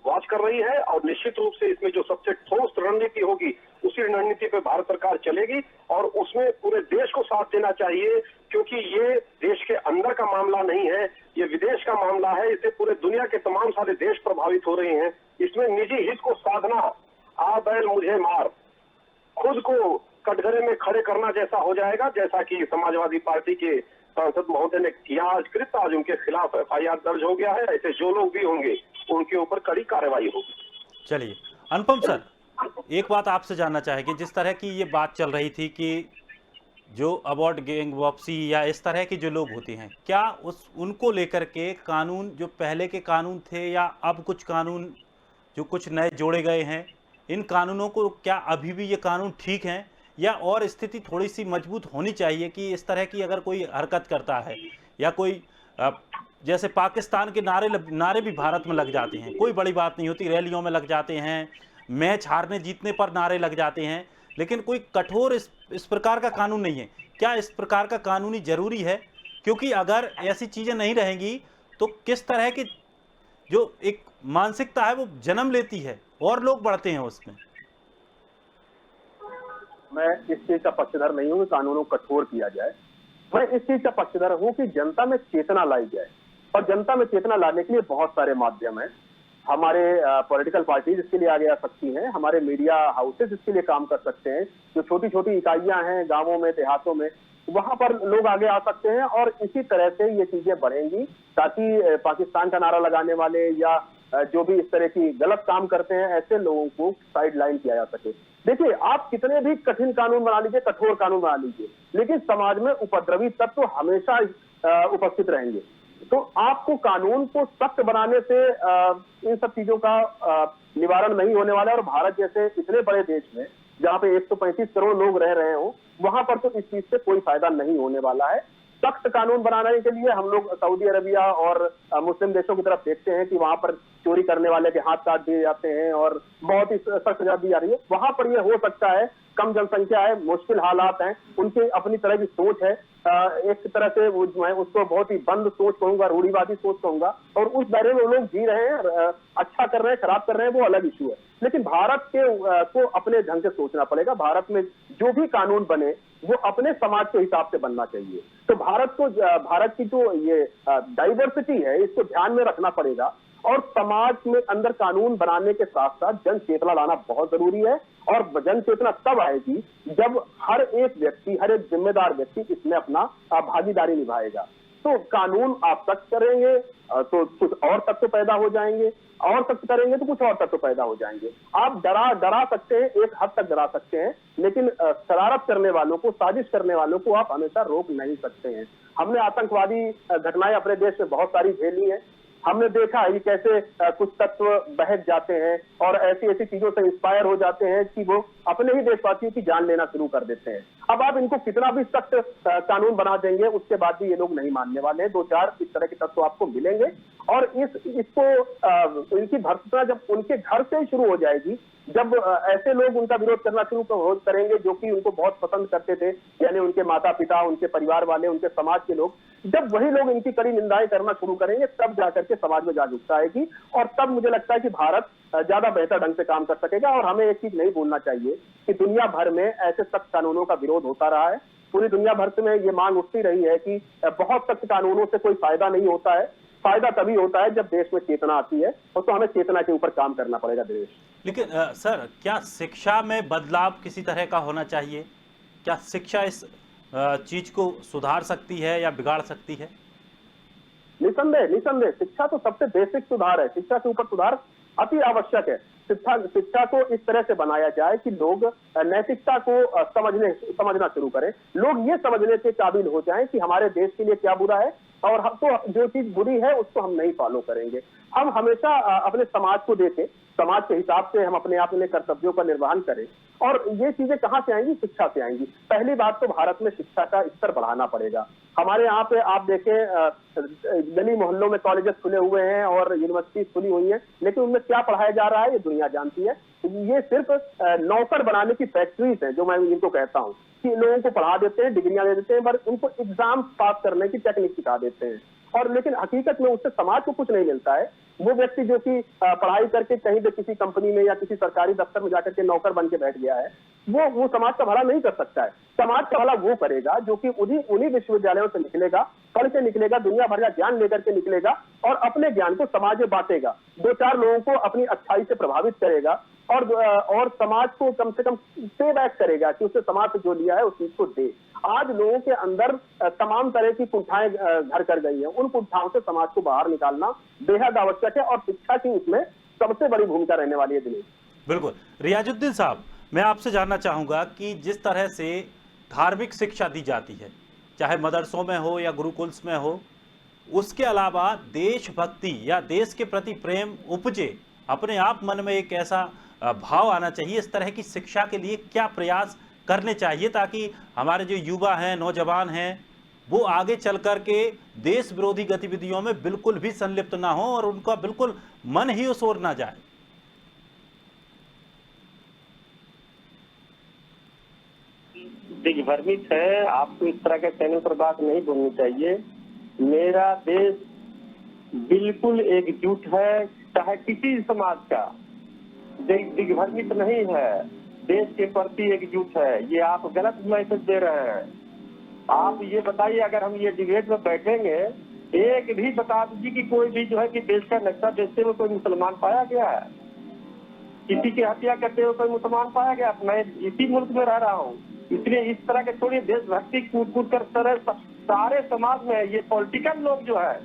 वॉच कर रही है और निश्चित रूप से इसमें जो सबसे ठोस रणनीति होगी उसी रणनीति पे भारत सरकार चलेगी और उसमें पूरे देश को साथ देना चाहिए, क्योंकि ये देश के अंदर का मामला नहीं है, ये विदेश का मामला है। इससे पूरे दुनिया के तमाम सारे देश प्रभावित हो रहे हैं। इसमें निजी हित को साधना, आ बैल मुझे मार, खुद को कटघरे में खड़े करना जैसा हो जाएगा, जैसा कि समाजवादी पार्टी के सांसद महोदय ने किया आज कृत, आज उनके खिलाफ FIR दर्ज हो गया है। ऐसे जो लोग भी होंगे उनके ऊपर कड़ी कार्रवाई होगी। चलिए, अनुपम सर, एक बात आपसे जानना चाहेंगे, जिस तरह की ये बात चल रही थी कि जो अबॉर्ड गैंग वापसी या इस तरह के जो लोग होते हैं, क्या उनको लेकर के कानून, जो पहले के कानून थे या अब कुछ कानून जो कुछ नए जोड़े गए हैं, इन कानूनों को क्या अभी भी ये कानून ठीक हैं या और स्थिति थोड़ी सी मजबूत होनी चाहिए कि इस तरह की अगर कोई हरकत करता है या कोई जैसे पाकिस्तान के नारे भी भारत में लग जाते हैं, कोई बड़ी बात नहीं होती, रैलियों में लग जाते हैं, मैच हारने जीतने पर नारे लग जाते हैं, लेकिन कोई कठोर इस प्रकार का कानून नहीं है। क्या इस प्रकार का कानूनी जरूरी है? क्योंकि अगर ऐसी चीजें नहीं रहेंगी तो किस तरह की जो एक मानसिकता है वो जन्म लेती है और लोग बढ़ते हैं उसमें। मैं इस चीज का पक्षधर नहीं हूं कि कानूनों को कठोर किया जाए। मैं इस चीज का पक्षधर हूं कि जनता में चेतना लाई जाए, और जनता में चेतना लाने के लिए बहुत सारे माध्यम हैं। हमारे पॉलिटिकल पार्टीज इसके लिए आगे आ सकती हैं, हमारे मीडिया हाउसेस इसके लिए काम कर सकते हैं, जो छोटी छोटी इकाइयां हैं गांवों में, देहातों में, वहां पर लोग आगे आ सकते हैं, और इसी तरह से ये चीजें बढ़ेंगी ताकि पाकिस्तान का नारा लगाने वाले या जो भी इस तरह की गलत काम करते हैं, ऐसे लोगों को साइड लाइन किया जा सके। देखिए, आप कितने भी कठिन कानून बना लीजिए, कठोर कानून बना लीजिए, लेकिन समाज में उपद्रवी तत्व उपस्थित रहेंगे। तो आपको कानून को सख्त बनाने से इन सब चीजों का निवारण नहीं होने वाला है। और भारत जैसे इतने बड़े देश में जहां पे 135 करोड़ लोग रह रहे हो, वहां पर तो इस चीज से कोई फायदा नहीं होने वाला है। सख्त कानून बनाने के लिए हम लोग सऊदी अरबिया और मुस्लिम देशों की तरफ देखते हैं कि वहां पर चोरी करने वाले के हाथ काट दिए जाते हैं और बहुत ही सख्त सजा दी जा रही है। वहां पर यह हो सकता है, कम जनसंख्या है, मुश्किल हालात हैं, उनके अपनी तरह की सोच है, एक तरह से मैं उसको बहुत ही बंद सोच कहूंगा, रूढ़िवादी सोच कहूंगा, और उस दायरे में वो लोग जी रहे हैं, अच्छा कर रहे हैं, खराब कर रहे हैं, वो अलग इशू है। लेकिन भारत को अपने ढंग से सोचना पड़ेगा। भारत में जो भी कानून बने वो अपने समाज के हिसाब से बनना चाहिए। तो भारत की जो ये डाइवर्सिटी है, इसको ध्यान में रखना पड़ेगा, और समाज में अंदर कानून बनाने के साथ साथ जन चेतना लाना बहुत जरूरी है। और जन चेतना तब आएगी जब हर एक व्यक्ति, हर एक जिम्मेदार व्यक्ति इसमें अपना भागीदारी निभाएगा। तो कानून आप सख्त करेंगे तो कुछ और तत्व पैदा हो जाएंगे, और सख्त करेंगे तो कुछ और तत्व पैदा हो जाएंगे। आप डरा सकते हैं, एक हद तक डरा सकते हैं, लेकिन शरारत करने वालों को, साजिश करने वालों को आप हमेशा रोक नहीं सकते हैं। हमने आतंकवादी घटनाएं अपने देश में बहुत सारी झेली हैं। हमने देखा है कि कैसे कुछ तत्व बहक जाते हैं और ऐसी ऐसी चीजों से इंस्पायर हो जाते हैं कि वो अपने ही देशवासियों की जान लेना शुरू कर देते हैं। अब आप इनको कितना भी सख्त कानून बना देंगे, उसके बाद भी ये लोग नहीं मानने वाले हैं। 2-4 इस तरह के तत्व आपको मिलेंगे, और इसको इनकी भर्त्सना जब उनके घर से ही शुरू हो जाएगी, जब ऐसे लोग उनका विरोध करना शुरू करेंगे जो कि उनको बहुत पसंद करते थे, यानी उनके माता पिता, उनके परिवार वाले, उनके समाज के लोग, जब वही लोग इनकी कड़ी निंदाएं करना शुरू करेंगे, तब जाकर के समाज में जागरूकता आएगी, और तब मुझे लगता है कि भारत ज्यादा बेहतर ढंग से काम कर सकेगा। और हमें एक चीज नहीं भूलना चाहिए कि दुनिया भर में ऐसे सख्त कानूनों का विरोध होता रहा है। पूरी दुनिया भर में ये मांग उठती रही है कि बहुत सख्त कानूनों से कोई फायदा नहीं होता है, फायदा तभी होता है जब देश में चेतना आती है, और तो हमें चेतना के ऊपर काम करना पड़ेगा देश। लेकिन सर, क्या शिक्षा में बदलाव किसी तरह का होना चाहिए? क्या शिक्षा इस चीज को सुधार सकती है या बिगाड़ सकती है? निसंदेह शिक्षा तो सबसे बेसिक सुधार है। शिक्षा के ऊपर सुधार अति आवश्यक है। शिक्षा को इस तरह से बनाया जाए कि लोग नैतिकता को समझना शुरू करें, लोग ये समझने के काबिल हो जाएं कि हमारे देश के लिए क्या बुरा है, और हमको जो चीज बुरी है उसको हम नहीं फॉलो करेंगे। हम हमेशा अपने समाज को देखें, समाज के हिसाब से हम अपने कर्तव्यों का निर्वहन करें, और ये चीजें कहां से आएंगी? शिक्षा से आएंगी। पहली बात तो भारत में शिक्षा का स्तर बढ़ाना पड़ेगा। हमारे यहाँ पे आप देखें, गली मोहल्लों में कॉलेजेस खुले हुए हैं और यूनिवर्सिटी खुली हुई हैं, लेकिन उनमें क्या पढ़ाया जा रहा है ये दुनिया जानती है। ये सिर्फ नौकर बनाने की फैक्ट्रीज है, जो मैं इनको कहता हूँ कि लोगों को पढ़ा देते हैं, डिग्रियां दे देते हैं, पर उनको एग्जाम पास करने की टेक्निक सिखा देते हैं, और लेकिन हकीकत में उससे समाज को कुछ नहीं मिलता है। वो व्यक्ति जो कि पढ़ाई करके कहीं पे किसी कंपनी में या किसी सरकारी दफ्तर में जाकर के नौकर बन के बैठ गया है, वो समाज का भला नहीं कर सकता है। समाज का भला वो करेगा जो कि उन्हीं विश्वविद्यालयों से निकलेगा, पढ़ के निकलेगा, दुनिया भर का ज्ञान लेकर के निकलेगा, और अपने ज्ञान को समाज में बांटेगा, 2-4 लोगों को अपनी अच्छाई से प्रभावित करेगा, और समाज को कम से कम पे बैक करेगा कि उसने समाज से जो लिया है उस चीज को दे। आज लोगों के अंदर तमाम तरह की कुंठाएं घर कर गई हैं, उन कुंठाओं से समाज को बाहर निकालना बेहद आवश्यक है, और शिक्षा की उसमें सबसे बड़ी भूमिका रहने वाली है। दिनेश, बिल्कुल। रियाजुद्दीन साहब, मैं आपसे जानना चाहूंगा कि जिस तरह से धार्मिक शिक्षा दी जाती है, चाहे मदरसों में हो या गुरुकुल्स में हो, उसके अलावा देशभक्ति या देश के प्रति प्रेम उपजे, अपने आप मन में एक ऐसा भाव आना चाहिए, इस तरह की शिक्षा के लिए क्या प्रयास करने चाहिए ताकि हमारे जो युवा हैं, नौजवान हैं, वो आगे चल कर के देश विरोधी गतिविधियों में बिल्कुल भी संलिप्त ना हो और उनका बिल्कुल मन ही उस ओर ना जाए? दिग्भ्रमित है, आपको इस तरह के कहने पर बात नहीं बोलनी चाहिए। मेरा देश बिल्कुल एकजुट है, चाहे किसी समाज का, दिग्भ्रमित नहीं है, देश के प्रति एकजुट है। ये आप गलत मैसेज दे रहे हैं। आप ये बताइए, अगर हम ये डिबेट में बैठेंगे, एक भी बता दीजिए कि कोई भी जो है कि देश का नक्शा बेचते हुए कोई मुसलमान पाया गया है, किसी की हत्या करते हुए कोई मुसलमान पाया गया? मैं इसी मुल्क में रह रहा हूँ, इसलिए इस तरह के थोड़ी देशभक्ति कूद कूद कर सारे समाज में ये पॉलिटिकल लोग जो है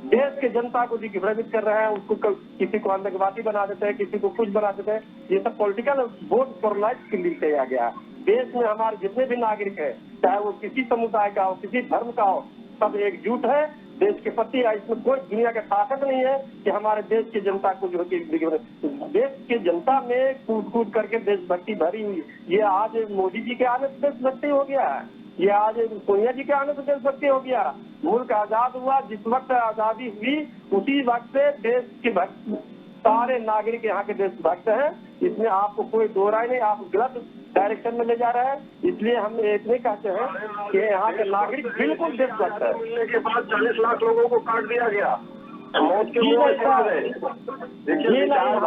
देश के जनता को दिग्भ्रमित कर रहे हैं, उसको किसी को आतंकवादी बना देते हैं, किसी को कुछ बना देते हैं। ये सब पॉलिटिकल वोट फॉर्मलाइज के लिए किया गया। देश में हमारे जितने भी नागरिक हैं, चाहे वो किसी समुदाय का हो, किसी धर्म का हो, सब एकजुट है देश के प्रति। इसमें कोई दुनिया का ताकत नहीं है कि हमारे देश की जनता को जो है देश की जनता में कूद कूद करके देशभक्ति भरी हुई। ये आज मोदी जी के आने से देशभक्ति हो गया है, ये आज सोनिया जी के आने से देशभक्ति हो गया। मुल्क आजाद हुआ, जिस वक्त आजादी हुई उसी वक्त से देश के सारे नागरिक यहाँ के देशभक्त हैं। इसमें आपको कोई दो राय नहीं, आप गलत डायरेक्शन में ले जा रहे हैं। इसलिए हम इतने कहते हैं कि यहाँ के नागरिक बिल्कुल देशभक्त है। मिलने के बाद 40 लाख लोगों को काट दिया गया, मौत के मुंह में पड़ गए। देखिए आप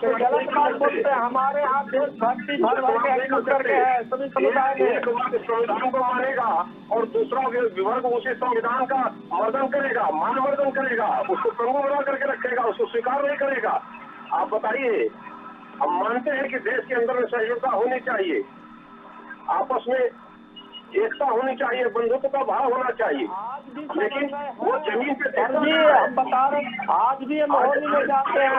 गलत बात बोलते हैं। हमारे यहाँ देशभक्ति भर भर के एक्टिव करके है सभी समुदाय में। संविधान को मानेगा और दूसरा विवर्ग उसी संविधान का मर्दन करेगा, मान मर्दन करेगा, उसको प्रभु बना करके रखेगा, उसको स्वीकार नहीं करेगा। आप बताइए, हम मानते हैं कि देश के अंदर में सहयोगिता होनी चाहिए, आपस में एकता होनी चाहिए, बंधुत्व का भाव होना चाहिए, लेकिन वो जमीन पे बता रहे आज भी हम होली में जाते हैं,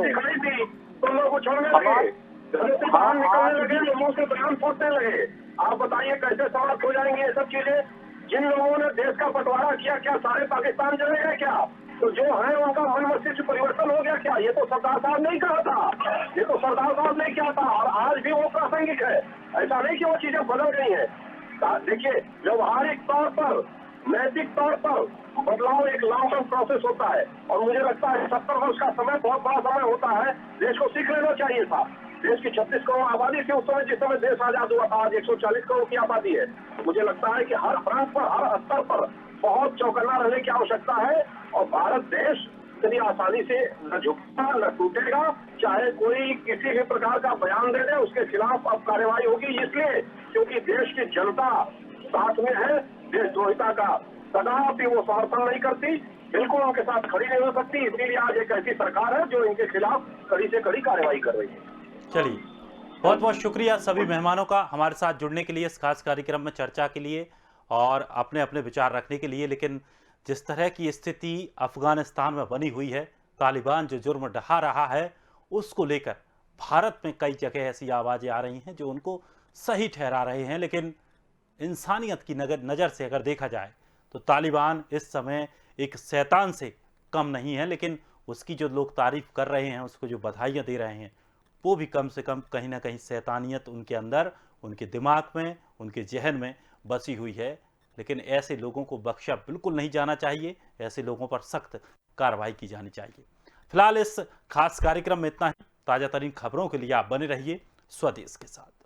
दिखाई दी तो लोग को छोड़ने लगे, घर से बाहर निकलने लगे, लोगों से बयान फूटने लगे। आप बताइए कैसे समाप्त हो जाएंगी ये सब चीजें? जिन लोगों ने देश का बंटवारा किया, क्या सारे पाकिस्तान चले गए क्या? तो जो है उनका मन मस्तिष्क परिवर्तन हो गया क्या? ये तो सरदार साहब नहीं कहा था, ये तो सरदार साहब नहीं किया था, और आज भी वो प्रासंगिक है। ऐसा नहीं कि वो चीजें बदल गई हैं। देखिए, व्यवहारिक तौर पर, नैतिक तौर पर बदलाव एक लॉन्ग टर्म प्रोसेस होता है, और मुझे लगता है 70 वर्ष का समय बहुत बड़ा समय होता है। देश को सीख लेना चाहिए था। देश की 36 करोड़ आबादी थी उस समय, जिस समय देश आजाद हुआ था। आज 140 करोड़ की आबादी है। मुझे लगता है कि हर फ्रंट पर, हर स्तर पर बहुत चौकन्ना रहने की आवश्यकता है, और भारत देश इतनी आसानी से न झुकेगा न टूटेगा। चाहे कोई किसी भी प्रकार का बयान दे दे, उसके खिलाफ अब कार्रवाई होगी, इसलिए क्योंकि देश की जनता साथ में है। देशद्रोहिता का कदापि वो समर्थन नहीं करती, बिल्कुल उनके साथ खड़ी नहीं हो सकती। इसीलिए आज एक ऐसी सरकार है जो इनके खिलाफ कड़ी से कड़ी कार्रवाई कर रही है। चलिए, बहुत बहुत शुक्रिया सभी मेहमानों का हमारे साथ जुड़ने के लिए, इस खास कार्यक्रम में चर्चा के लिए और अपने अपने विचार रखने के लिए। लेकिन जिस तरह की स्थिति अफगानिस्तान में बनी हुई है, तालिबान जो जुर्म ढहा रहा है, उसको लेकर भारत में कई जगह ऐसी आवाज़ें आ रही हैं जो उनको सही ठहरा रहे हैं। लेकिन इंसानियत की नज़र से अगर देखा जाए तो तालिबान इस समय एक शैतान से कम नहीं है, लेकिन उसकी जो लोग तारीफ कर रहे हैं, उसको जो बधाइयाँ दे रहे हैं, वो भी कम से कम कहीं ना कहीं शैतानियत उनके अंदर, उनके दिमाग में, उनके जहन में बसी हुई है। लेकिन ऐसे लोगों को बख्शा बिल्कुल नहीं जाना चाहिए, ऐसे लोगों पर सख्त कार्रवाई की जानी चाहिए। फिलहाल इस खास कार्यक्रम में इतना ही। ताज़ा तरीन खबरों के लिए आप बने रहिए स्वदेश के साथ।